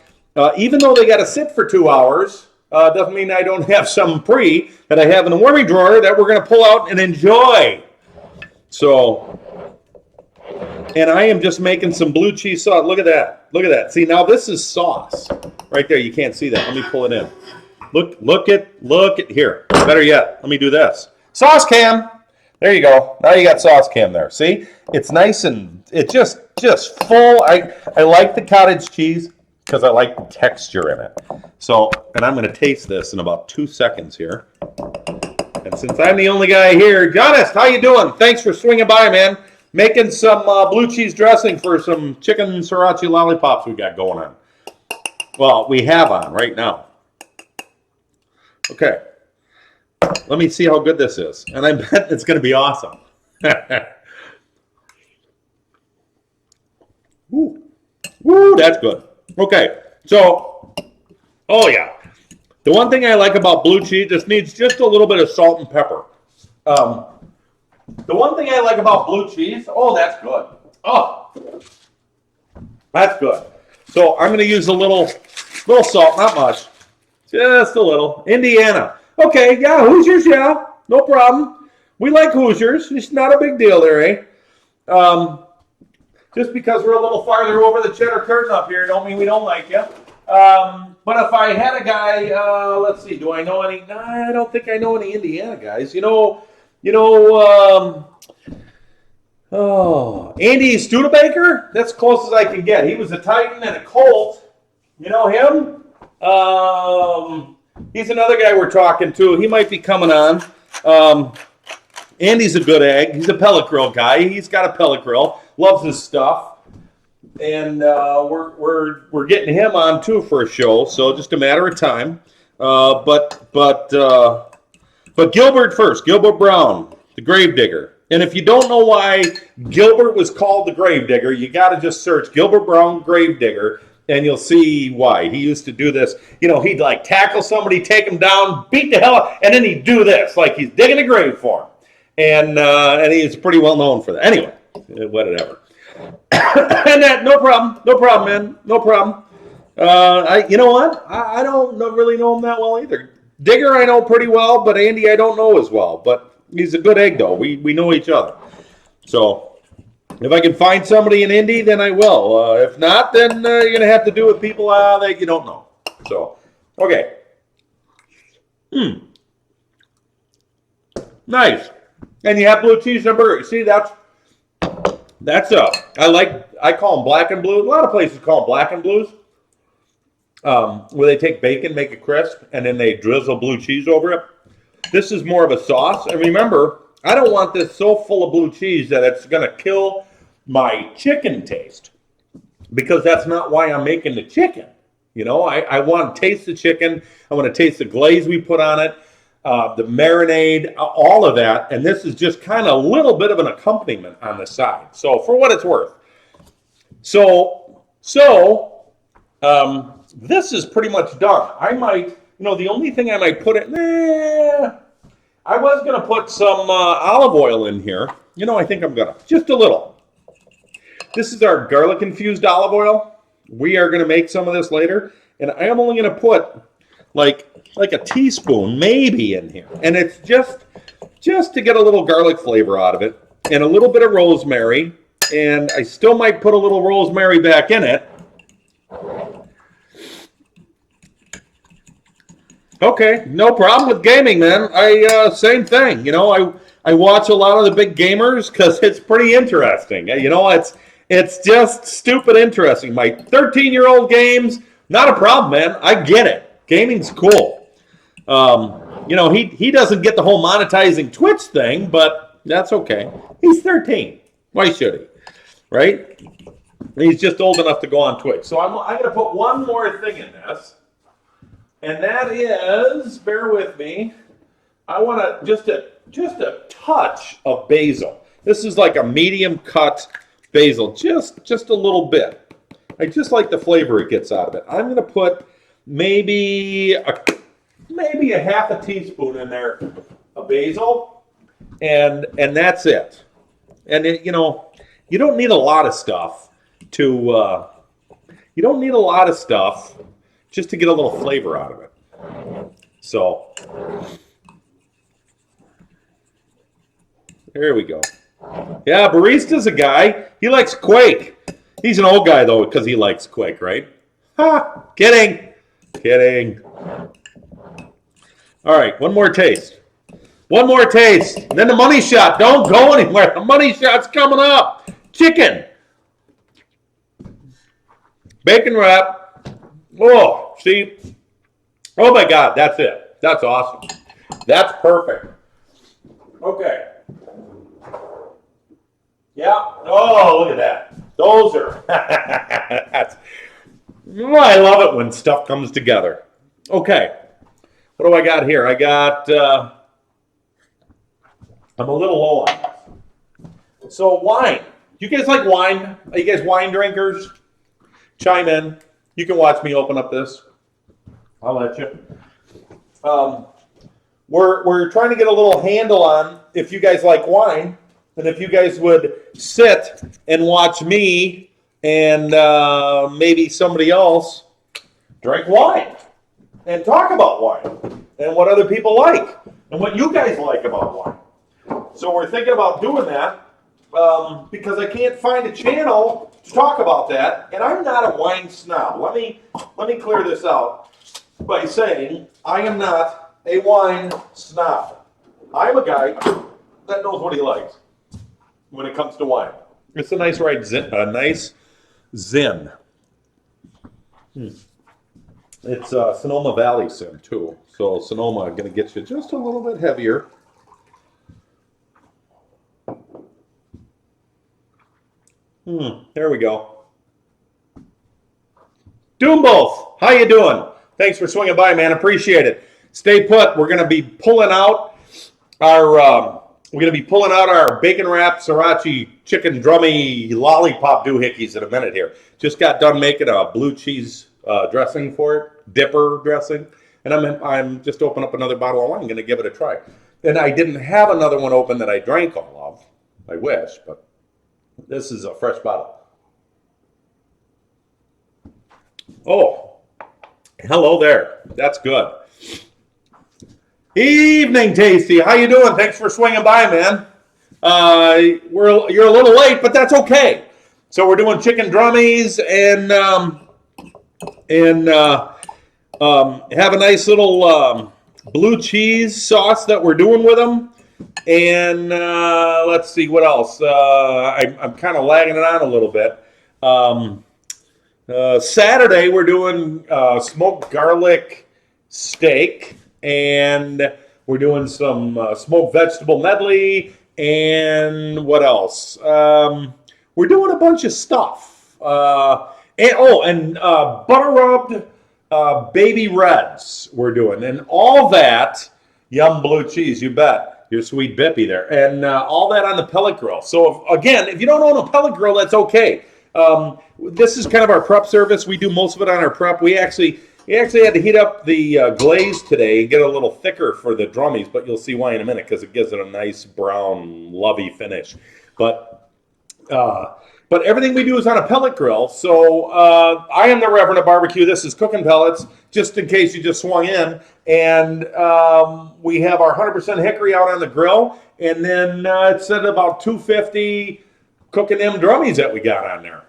Speaker 1: Even though they got to sit for 2 hours, doesn't mean I don't have some pre that I have in the warming drawer that we're going to pull out and enjoy. So, and I am just making some blue cheese sauce. Look at that. Look at that. See, now this is sauce. Right there. You can't see that. Let me pull it in. Look at here. Better yet, let me do this. Sauce cam. There you go. Now you got sauce cam there. See? It's nice and it's just full. I like the cottage cheese because I like the texture in it. So, and I'm going to taste this in about 2 seconds here. And since I'm the only guy here, Jonas, how you doing? Thanks for swinging by, man. Making some blue cheese dressing for some chicken sriracha lollipops we got going on. Well, we have on right now. Okay. Let me see how good this is. And I bet it's going to be awesome. Woo. Woo, that's good. Okay. So, oh yeah. The one thing I like about blue cheese, this needs just a little bit of salt and pepper. The one thing I like about blue cheese, oh, that's good. Oh, that's good. So I'm going to use a little salt, not much. Just a little. Indiana. Okay, yeah, Hoosiers, yeah. No problem. We like Hoosiers. It's not a big deal there, eh? Just because we're a little farther over the cheddar curtain up here, don't mean we don't like you. But if I had a guy, let's see, do I know any? No, I don't think I know any Indiana guys. Andy Studebaker? That's close as I can get. He was a Titan and a Colt. You know him? He's another guy we're talking to. He might be coming on. Andy's a good egg. He's a pellet grill guy. He's got a pellet grill. Loves his stuff. And we're getting him on too for a show, so just a matter of time. But Gilbert first, Gilbert Brown, the Gravedigger. And if you don't know why Gilbert was called the Gravedigger, you got to just search Gilbert Brown Gravedigger, and you'll see why. He used to do this. You know, he'd like tackle somebody, take him down, beat the hell out, and then he'd do this, like he's digging a grave for him. And he's pretty well known for that. Anyway, whatever. And that, no problem, man, no problem. You know what? I don't really know him that well either. Digger I know pretty well, but Andy I don't know as well. But he's a good egg though. We know each other. So if I can find somebody in Indy, then I will. If not, then you're gonna have to do with people that you don't know. So okay. Nice. And you have blue cheese and burger. See, I call them black and blue. A lot of places call them black and blues. Where they take bacon, make it crisp, and then they drizzle blue cheese over it. This is more of a sauce. And remember, I don't want this so full of blue cheese that it's going to kill my chicken taste. Because that's not why I'm making the chicken. You know, I want to taste the chicken. I want to taste the glaze we put on it. The marinade, all of that. And this is just kind of a little bit of an accompaniment on the side. So for what it's worth. This is pretty much done. I might, the only thing I might put I was going to put some olive oil in here. I think I'm going to. Just a little. This is our garlic-infused olive oil. We are going to make some of this later. And I am only going to put like a teaspoon maybe in here. And it's just to get a little garlic flavor out of it. And a little bit of rosemary. And I still might put a little rosemary back in it. Okay, no problem with gaming, man. Same thing. I watch a lot of the big gamers because it's pretty interesting. It's just stupid interesting. My 13-year-old games, not a problem, man. I get it. Gaming's cool. He doesn't get the whole monetizing Twitch thing, but that's okay. He's 13. Why should he? Right? He's just old enough to go on Twitch. So I'm going to put one more thing in this. And that is, bear with me, I want to just a touch of basil. This is like a medium cut basil, just a little bit. I just like the flavor it gets out of it. I'm going to put maybe a half a teaspoon in there of basil, and that's it. And it, you don't need a lot of stuff to just to get a little flavor out of it. So there we go. Yeah, Barista's a guy. He likes Quake. He's an old guy though because he likes Quake, right? Ha! Kidding. All right, one more taste. One more taste. And then the money shot. Don't go anywhere. The money shot's coming up. Chicken. Bacon wrap. Oh, see? Oh my God, that's it. That's awesome. That's perfect. Okay. Yeah. Oh, look at that. Those are. I love it when stuff comes together. Okay. What do I got here? I got. I'm a little low on this. So wine. Do you guys like wine? Are you guys wine drinkers? Chime in. You can watch me open up this. I'll let you. We're trying to get a little handle on if you guys like wine, and if you guys would sit and watch me and maybe somebody else drink wine and talk about wine and what other people like and what you guys like about wine. So we're thinking about doing that because I can't find a channel to talk about that, and I'm not a wine snob. Let me clear this out by saying I am not a wine snob. I'm a guy that knows what he likes when it comes to wine. It's a nice Zin. It's Sonoma Valley soon too, so Sonoma going to get you just a little bit heavier. There we go. Do 'em both. How you doing? Thanks for swinging by, man. Appreciate it. Stay put. We're going to be pulling out our bacon wrap Sriracha chicken drummy lollipop doohickeys in a minute here. Just got done making a blue cheese dressing for it, dipper dressing, and I'm just opening up another bottle of wine. I'm going to give it a try. And I didn't have another one open that I drank all of. I wish, but this is a fresh bottle. Oh, hello there. That's good. Evening, Tasty. How you doing? Thanks for swinging by, man. You're a little late, but that's okay. So we're doing chicken drummies and have a nice little blue cheese sauce that we're doing with them. And let's see what else. I'm kind of lagging it on a little bit. Saturday we're doing smoked garlic steak, and we're doing some smoked vegetable medley, and what else? We're doing a bunch of stuff. And butter rubbed baby reds we're doing, and all that. Yum blue cheese, you bet. Your sweet Bippy there. And all that on the pellet grill. So, if you don't own a pellet grill, that's okay. This is kind of our prep service. We do most of it on our prep. We actually had to heat up the glaze today and get a little thicker for the drummies, but you'll see why in a minute because it gives it a nice brown, lovey finish. But everything we do is on a pellet grill. So I am the Reverend of Barbecue. This is Cooking Pellets, just in case you just swung in. And we have our 100% hickory out on the grill. And then it's at about 250 cooking them drummies that we got on there.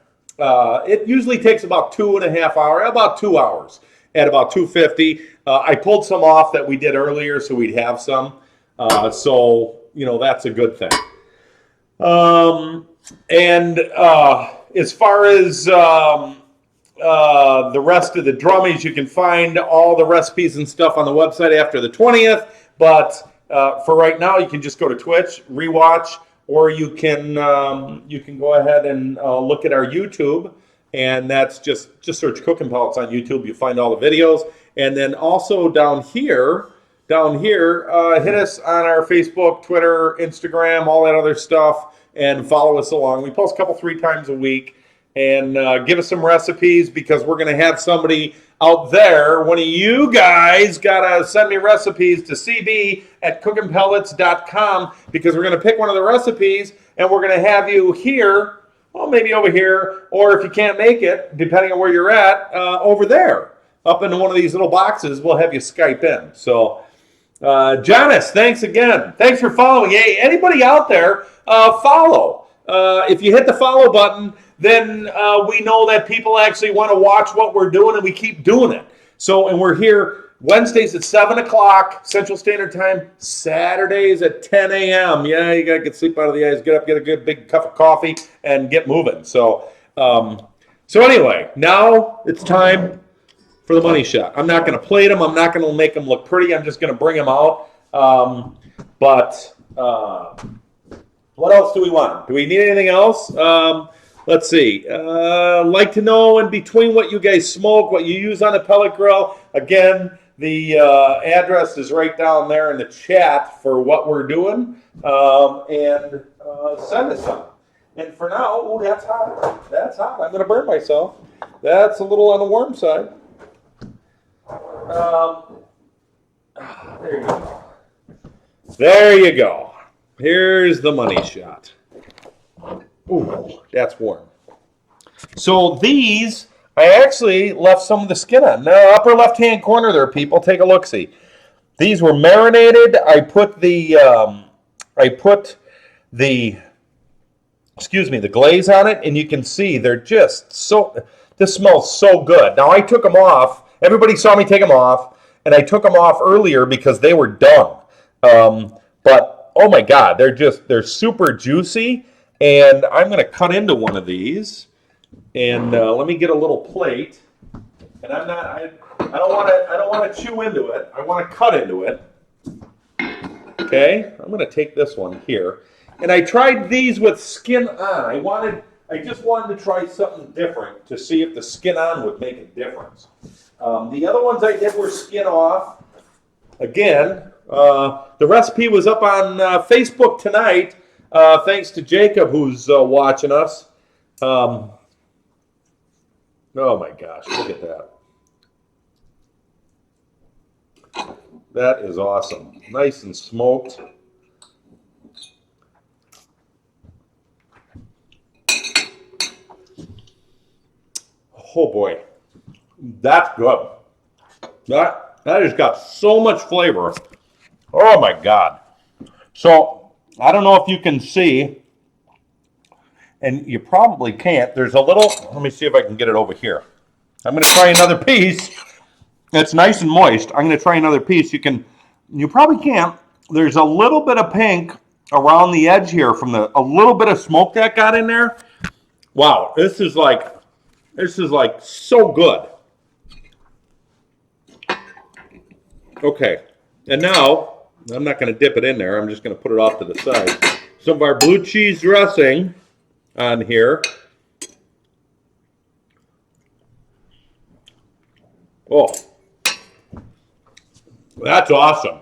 Speaker 1: It usually takes about 2.5 hours, about 2 hours at about 250. I pulled some off that we did earlier so we'd have some. So, that's a good thing. And as far as the rest of the drummies, you can find all the recipes and stuff on the website after the 20th. But for right now, you can just go to Twitch, rewatch, or you can go ahead and look at our YouTube, and that's just search Cooking Pellets on YouTube. You find all the videos, and then also down here, hit us on our Facebook, Twitter, Instagram, all that other stuff. And follow us along. We post a couple, 3 times a week. and give us some recipes, because we're going to have somebody out there. One of you guys got to send me recipes to cb@cookingpellets.com, because we're going to pick one of the recipes and we're going to have you here, well, maybe over here, or if you can't make it, depending on where you're at, over there, up into one of these little boxes. We'll have you Skype in. So, Jonas, thanks again. Thanks for following. Hey, anybody out there, follow. If you hit the follow button, then we know that people actually want to watch what we're doing, and we keep doing it. So, and we're here Wednesdays at 7 o'clock Central Standard Time, Saturdays at 10 a.m. Yeah, you got to get sleep out of the eyes, get up, get a good big cup of coffee, and get moving. So, anyway, now it's time for the money shot. I'm not going to plate them. I'm not going to make them look pretty. I'm just going to bring them out. What else do we want? Do we need anything else? Let's see. Like to know in between what you guys smoke, what you use on the pellet grill. Again, the address is right down there in the chat for what we're doing. And send us some. And for now, oh, that's hot. That's hot. I'm going to burn myself. That's a little on the warm side. There you go. There you go. Here's the money shot. Ooh, that's warm. So these, I actually left some of the skin on. Now, upper left-hand corner there, people. Take a look-see. These were marinated. I put the glaze on it, and you can see they're just so, this smells so good. Now, I took them off. Everybody saw me take them off, and I took them off earlier because they were done. But, oh my God, they're super juicy, and I'm going to cut into one of these, and let me get a little plate, and I don't want to chew into it. I want to cut into it. Okay, I'm going to take this one here, and I tried these with skin on. I just wanted to try something different to see if the skin on would make a difference. The other ones I did were skin off. Again, the recipe was up on Facebook tonight, thanks to Jacob, who's watching us. Oh my gosh, look at that. That is awesome. Nice and smoked. Oh boy, that's good. That has got so much flavor. Oh my God. So I don't know if you can see, and you probably can't. There's a little, let me see if I can get it over here. I'm going to try another piece. It's nice and moist. I'm going to try another piece. You probably can't. There's a little bit of pink around the edge here from a little bit of smoke that got in there. Wow, this is like so good. Okay, and now I'm not going to dip it in there. I'm just going to put it off to the side. Some of our blue cheese dressing on here. Oh, that's awesome.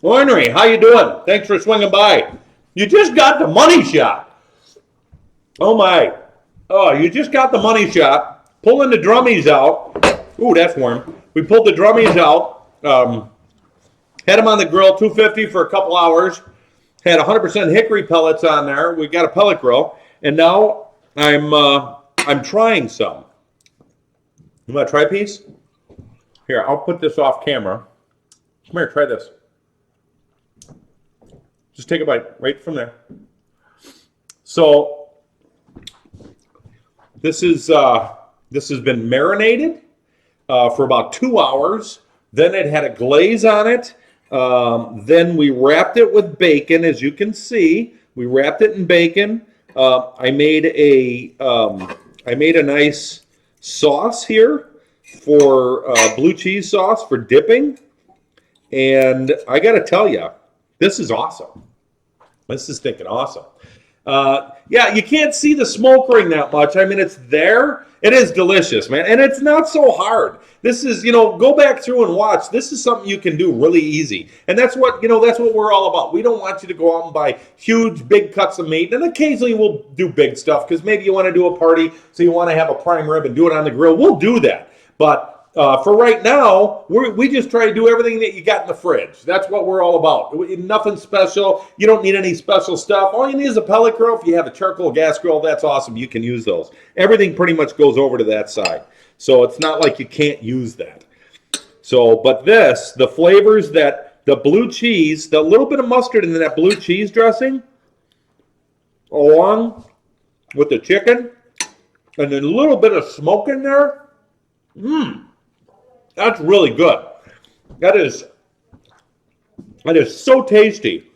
Speaker 1: Henry, how you doing? Thanks for swinging by. You just got the money shot. Oh my. Oh, you just got the money shot. Pulling the drummies out. Ooh, that's warm. We pulled the drummies out. Had them on the grill, 250 for a couple hours. Had 100% hickory pellets on there. We got a pellet grill, and now I'm trying some. You want to try a piece? Here, I'll put this off camera. Come here, try this. Just take a bite right from there. So this has been marinated for about 2 hours. Then it had a glaze on it. Then we wrapped it with bacon, as you can see. We wrapped it in bacon. I made a nice sauce here for blue cheese sauce for dipping. And I got to tell you, this is awesome. This is stinking awesome. Yeah, you can't see the smoke ring that much. I mean, it's there. It is delicious, man. And it's not so hard. This is, go back through and watch. This is something you can do really easy. And that's what we're all about. We don't want you to go out and buy huge, big cuts of meat. And occasionally we'll do big stuff because maybe you want to do a party, so you want to have a prime rib and do it on the grill. We'll do that. But for right now, we just try to do everything that you got in the fridge. That's what we're all about. Nothing special. You don't need any special stuff. All you need is a pellet grill. If you have a charcoal gas grill, that's awesome. You can use those. Everything pretty much goes over to that side. So it's not like you can't use that. So, but the flavors that the blue cheese, the little bit of mustard in that blue cheese dressing, along with the chicken, and then a little bit of smoke in there, that's really good. That is so tasty.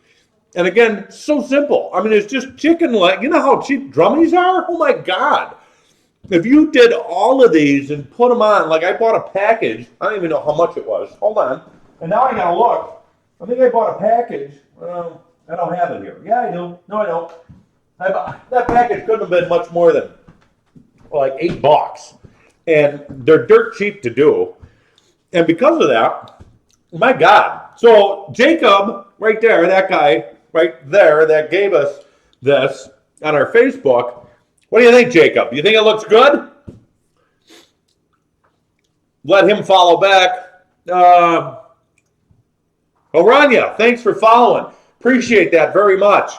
Speaker 1: And again, so simple. I mean, it's just chicken leg. You know how cheap drummies are? Oh my God. If you did all of these and put them on, like I bought a package. I don't even know how much it was. Hold on. And now I gotta look. I think I bought a package. I don't have it here. Yeah, I do. No, I don't. That package couldn't have been much more than like $8. And they're dirt cheap to do. And because of that, my God. So Jacob, right there, that guy right there that gave us this on our Facebook. What do you think, Jacob? You think it looks good? Let him follow back. Orania, thanks for following. Appreciate that very much.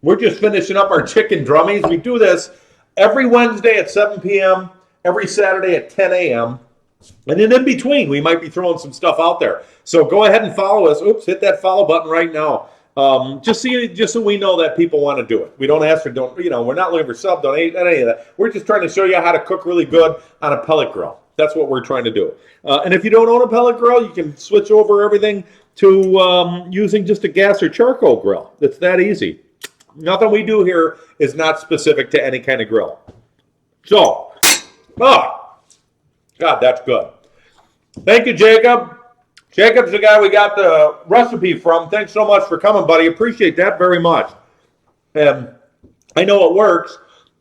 Speaker 1: We're just finishing up our chicken drummies. We do this every Wednesday at 7 p.m., every Saturday at 10 a.m., and then in between, we might be throwing some stuff out there. So go ahead and follow us. Oops, hit that follow button right now. Just so we know that people want to do it. We don't ask for, we're not looking for sub, donate, any of that. We're just trying to show you how to cook really good on a pellet grill. That's what we're trying to do. And if you don't own a pellet grill, you can switch over everything to using just a gas or charcoal grill. It's that easy. Nothing we do here is not specific to any kind of grill. So, God, that's good. Thank you, Jacob. Jacob's the guy we got the recipe from. Thanks so much for coming, buddy. Appreciate that very much. And I know it works.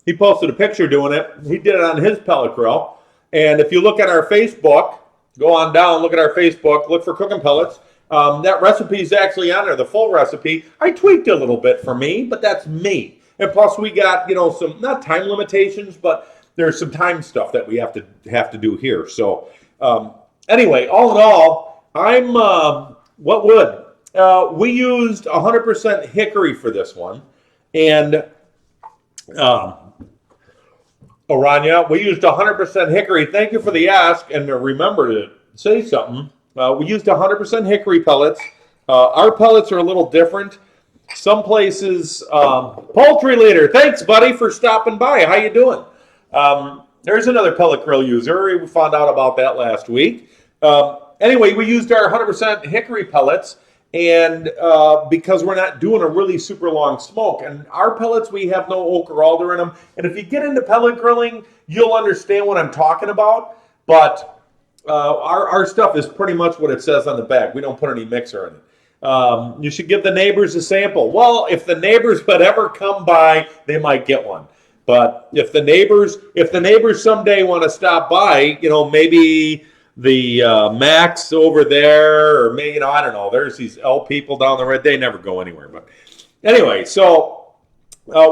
Speaker 1: He posted a picture doing it. He did it on his pellet grill. And if you look at our Facebook, go on down, look at our Facebook, look for cooking pellets. That recipe is actually on there, the full recipe. I tweaked it a little bit for me, but that's me. And plus we got, some, not time limitations, but there's some time stuff that we have to do here. So anyway, all in all, we used 100% hickory for this one. And Orania, we used 100% hickory. Thank you for the ask, and remember to say something. We used 100% hickory pellets. Our pellets are a little different. Some places, Poultry Leader, thanks, buddy, for stopping by. How you doing? There's another pellet grill user. We found out about that last week. Anyway, we used our 100% hickory pellets, and because we're not doing a really super long smoke. And our pellets, we have no oak or alder in them. And if you get into pellet grilling, you'll understand what I'm talking about. But our stuff is pretty much what it says on the back. We don't put any mixer in it. You should give the neighbors a sample. Well, if the neighbors would ever come by, they might get one. But if the neighbors someday want to stop by, maybe the Max over there, or maybe, I don't know. There's these L people down the road. They never go anywhere. But anyway, so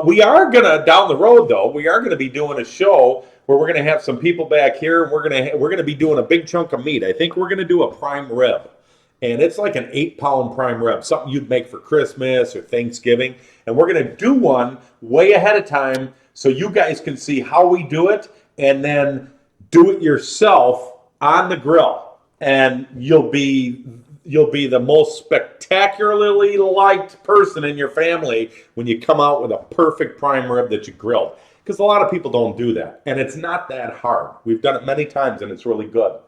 Speaker 1: we are gonna down the road though. We are gonna be doing a show where we're gonna have some people back here. We're gonna be doing a big chunk of meat. I think we're gonna do a prime rib. And it's like an 8-pound prime rib, something you'd make for Christmas or Thanksgiving. And we're going to do one way ahead of time so you guys can see how we do it and then do it yourself on the grill. And you'll be the most spectacularly liked person in your family when you come out with a perfect prime rib that you grilled. Because a lot of people don't do that. And it's not that hard. We've done it many times and it's really good.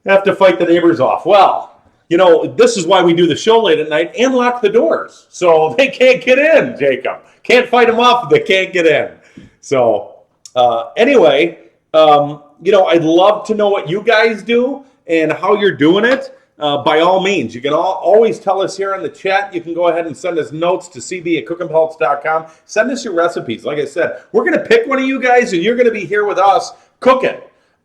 Speaker 1: Have to fight the neighbors off. Well, this is why we do the show late at night and lock the doors. So they can't get in, Jacob. Can't fight them off if they can't get in. So anyway, I'd love to know what you guys do and how you're doing it. by all means, you can always tell us here in the chat. You can go ahead and send us notes to cb@cookimpulse.com. Send us your recipes. Like I said, we're going to pick one of you guys, and you're going to be here with us cooking.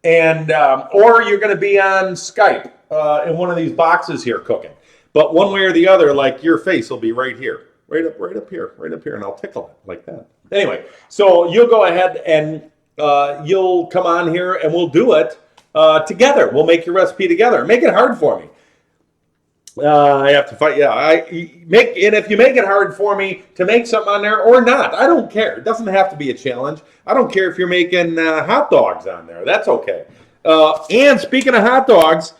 Speaker 1: And or you're going to be on Skype in one of these boxes here cooking. But one way or the other, like your face will be right here, right up here, and I'll tickle it like that. Anyway, so you'll go ahead and you'll come on here and we'll do it together. We'll make your recipe together. Make it hard for me. I have to fight. Yeah, and if you make it hard for me to make something on there or not, I don't care. It doesn't have to be a challenge. I don't care if you're making hot dogs on there. That's okay. And speaking of hot dogs,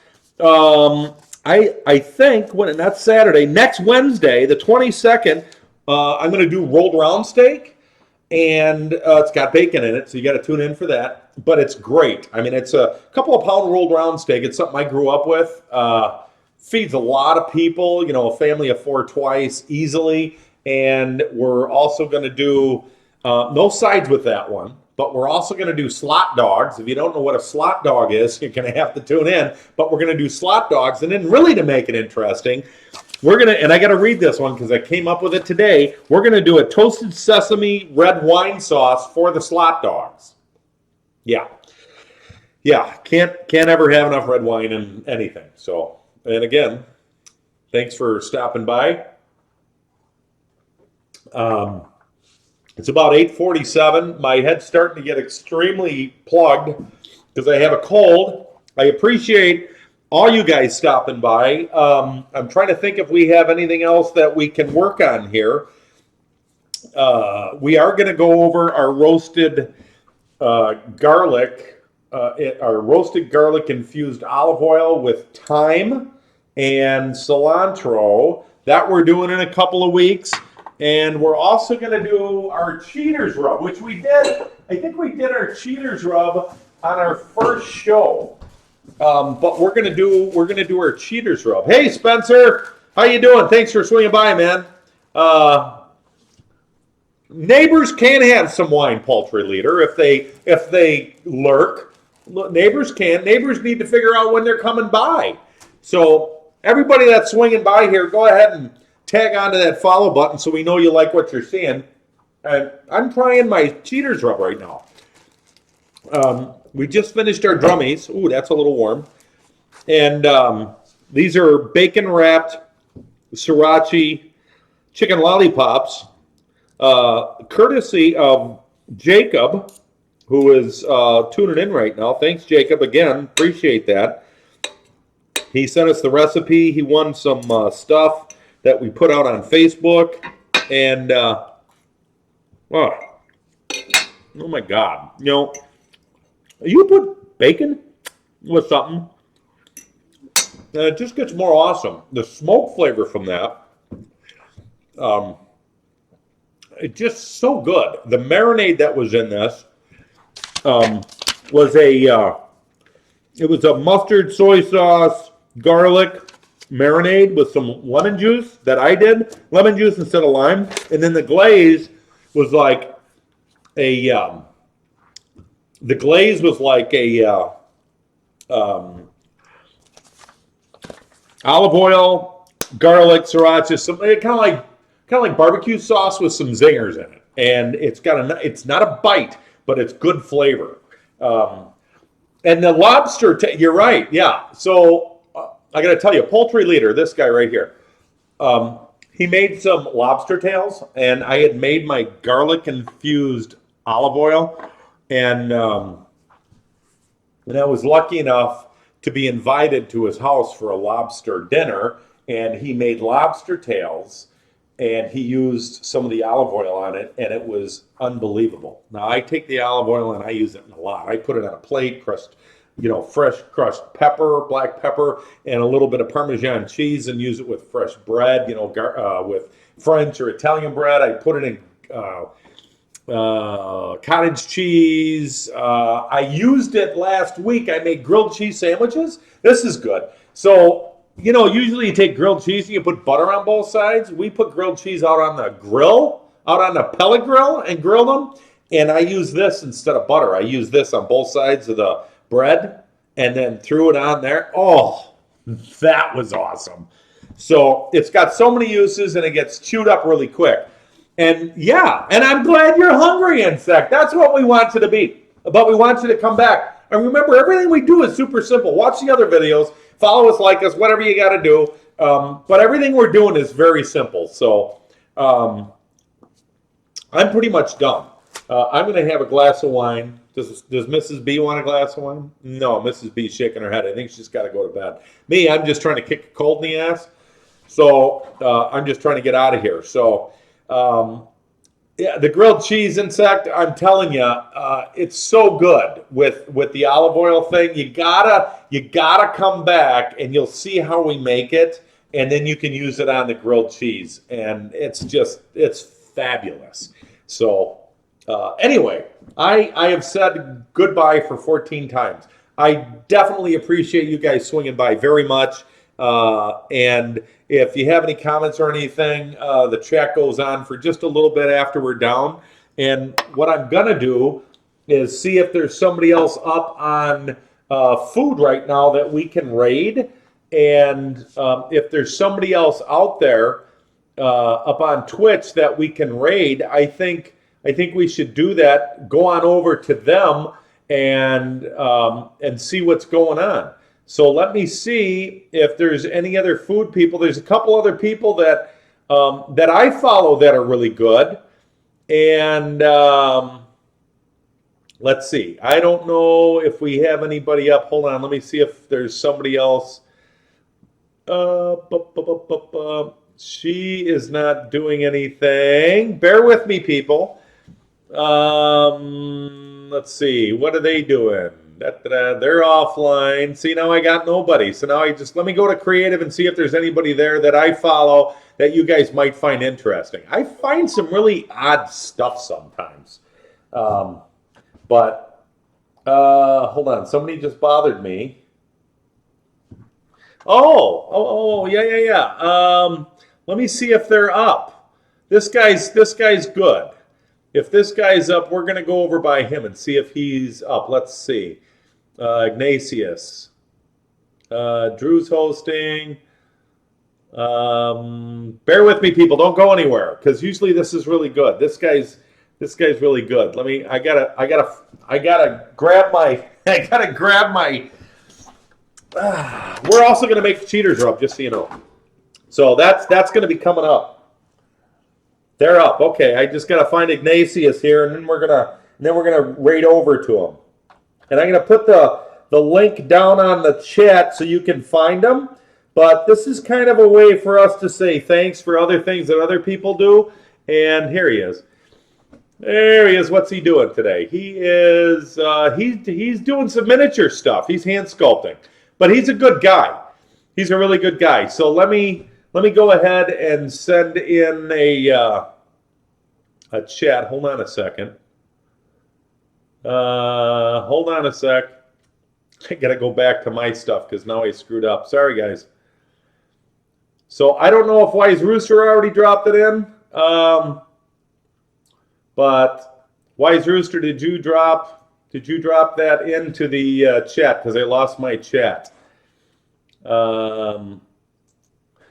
Speaker 1: I think that's Saturday, next Wednesday, the 22nd, I'm going to do rolled round steak, and it's got bacon in it, so you got to tune in for that. But it's great. I mean, it's a couple of pound rolled round steak. It's something I grew up with. Feeds a lot of people, a family of 4 twice easily. And we're also going to do no sides with that one, but we're also going to do slot dogs. If you don't know what a slot dog is, you're going to have to tune in. But we're going to do slot dogs. And then really to make it interesting, and I got to read this one because I came up with it today. We're going to do a toasted sesame red wine sauce for the slot dogs. Yeah. Can't ever have enough red wine in anything. So. And again, thanks for stopping by. It's about 8:47. My head's starting to get extremely plugged because I have a cold. I appreciate all you guys stopping by. I'm trying to think if we have anything else that we can work on here. We are going to go over our roasted garlic, our roasted garlic infused olive oil with thyme and cilantro. That we're doing in a couple of weeks. And we're also going to do our cheaters rub, which we did. I think we did our cheaters rub on our first show. But we're going to do our cheaters rub. Hey Spencer, how you doing? Thanks for swinging by, man. Neighbors can have some wine, poultry leader, if they lurk. Neighbors can. Neighbors need to figure out when they're coming by. So everybody that's swinging by here, go ahead and tag onto that follow button so we know you like what you're seeing. And I'm trying my cheaters rub right now. We just finished our drummies. Ooh, that's a little warm. And these are bacon wrapped Sriracha chicken lollipops, courtesy of Jacob, who is tuning in right now. Thanks, Jacob. Again, appreciate that. He sent us the recipe. He won some stuff that we put out on Facebook. And, oh my God. You put bacon with something, and it just gets more awesome. The smoke flavor from that, it's just so good. The marinade that was in this was a mustard, soy sauce, garlic marinade with some lemon juice that I did. Lemon juice instead of lime. And then the glaze was like olive oil, garlic, sriracha, some kind of like barbecue sauce with some zingers in it. And it's not a bite, but it's good flavor. And the lobster, you're right, yeah. So I got to tell you, poultry leader, this guy right here, he made some lobster tails, and I had made my garlic infused olive oil, and I was lucky enough to be invited to his house for a lobster dinner, and he made lobster tails, and he used some of the olive oil on it, and it was unbelievable. Now, I take the olive oil and I use it in a lot. I put it on a plate, fresh crushed pepper, black pepper, and a little bit of Parmesan cheese, and use it with fresh bread, with French or Italian bread. I put it in cottage cheese. I used it last week. I made grilled cheese sandwiches. This is good. So, usually you take grilled cheese and you put butter on both sides. We put grilled cheese out on the grill, out on the pellet grill, and grill them. And I use this instead of butter. I use this on both sides of the bread and then threw it on there. Oh, That was awesome. So it's got so many uses and it gets chewed up really quick. And yeah, and I'm glad you're hungry, Insect. That's what we want you to be. But we want you to come back. And remember, everything we do is super simple. Watch the other videos, follow us, like us, whatever you got to do. But everything we're doing is very simple. So I'm pretty much done. I'm going to have a glass of wine. Does Mrs. B want a glass of wine? No, Mrs. B's shaking her head. I think she's got to go to bed. Me, I'm just trying to kick a cold in the ass. So I'm just trying to get out of here. So yeah, the grilled cheese, Insect, I'm telling you, it's so good with the olive oil thing. You gotta come back and you'll see how we make it, and then you can use it on the grilled cheese, and it's fabulous. So anyway, I have said goodbye for 14 times. I definitely appreciate you guys swinging by very much. And if you have any comments or anything, the chat goes on for just a little bit after we're down. And what I'm going to do is see if there's somebody else up on food right now that we can raid. And if there's somebody else out there up on Twitch that we can raid, I think we should do that. Go on over to them and see what's going on. So let me see if there's any other food people. There's a couple other people that I follow that are really good. And let's see. I don't know if we have anybody up. Hold on. Let me see if there's somebody else. She is not doing anything. Bear with me, people. Let's see. What are they doing? They're offline. See, now I got nobody. So now let me go to creative and see if there's anybody there that I follow that you guys might find interesting. I find some really odd stuff sometimes. But hold on. Somebody just bothered me. Oh, yeah. Let me see if they're up. This guy's good. If this guy's up, we're going to go over by him and see if he's up. Let's see. Ignatius. Drew's hosting. Bear with me, people. Don't go anywhere, because usually this is really good. This guy's really good. I gotta grab my. We're also going to make the cheaters rub, just so you know. So that's going to be coming up. They're up. Okay, I just got to find Ignatius here, and then we're gonna raid over to him. And I'm gonna put the link down on the chat so you can find them. But this is kind of a way for us to say thanks for other things that other people do. And here he is. There he is. What's he doing today? He is he's doing some miniature stuff. He's hand sculpting, but he's a good guy. He's a really good guy. So let me go ahead and send in a chat. Hold on a second. Hold on a sec. I got to go back to my stuff because now I screwed up. Sorry, guys. So I don't know if Wise Rooster already dropped it in. But Wise Rooster, did you drop that into the chat? Because I lost my chat.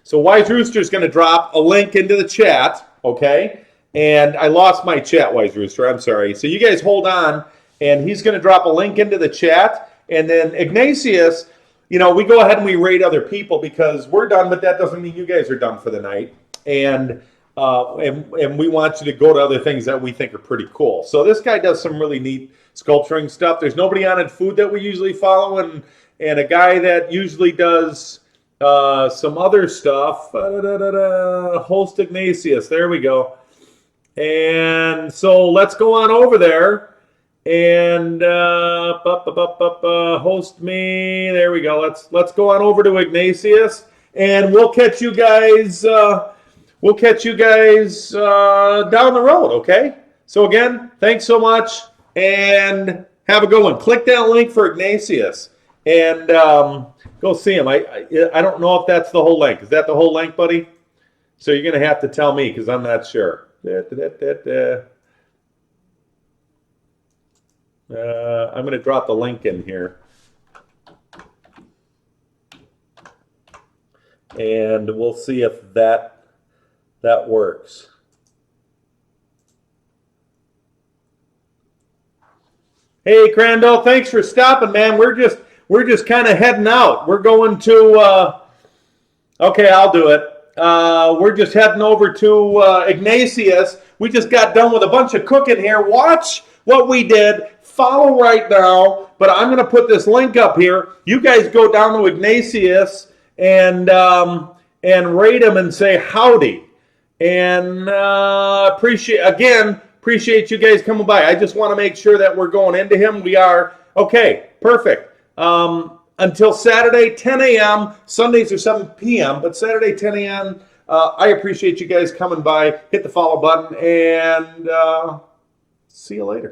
Speaker 1: So Wise Rooster is going to drop a link into the chat, okay? And I lost my chat, Wise Rooster. I'm sorry. So you guys hold on, and he's going to drop a link into the chat. And then Ignatius, we go ahead and we rate other people because we're done, but that doesn't mean you guys are done for the night. And we want you to go to other things that we think are pretty cool. So this guy does some really neat sculpturing stuff. There's nobody on in food that we usually follow, and a guy that usually does some other stuff. Host Ignatius. There we go. And so let's go on over there and host me. There we go. Let's go on over to Ignatius, and we'll catch you guys. We'll catch you guys down the road. Okay. So again, thanks so much, and have a good one. Click that link for Ignatius and go see him. I don't know if that's the whole link. Is that the whole link, buddy? So you're gonna have to tell me because I'm not sure. I'm going to drop the link in here. and we'll see if that works. Hey, Crandall, thanks for stopping, man. We're just kind of heading out. We're going to. Okay, I'll do it. We're just heading over to Ignatius. We just got done with a bunch of cooking here. Watch what we did. Follow right now. But I'm going to put this link up here. You guys go down to Ignatius and rate him and say howdy. And appreciate you guys coming by. I just want to make sure that we're going into him. We are. Okay, perfect. Until Saturday, 10 a.m. Sundays are 7 p.m., but Saturday, 10 a.m. I appreciate you guys coming by. Hit the follow button, and see you later.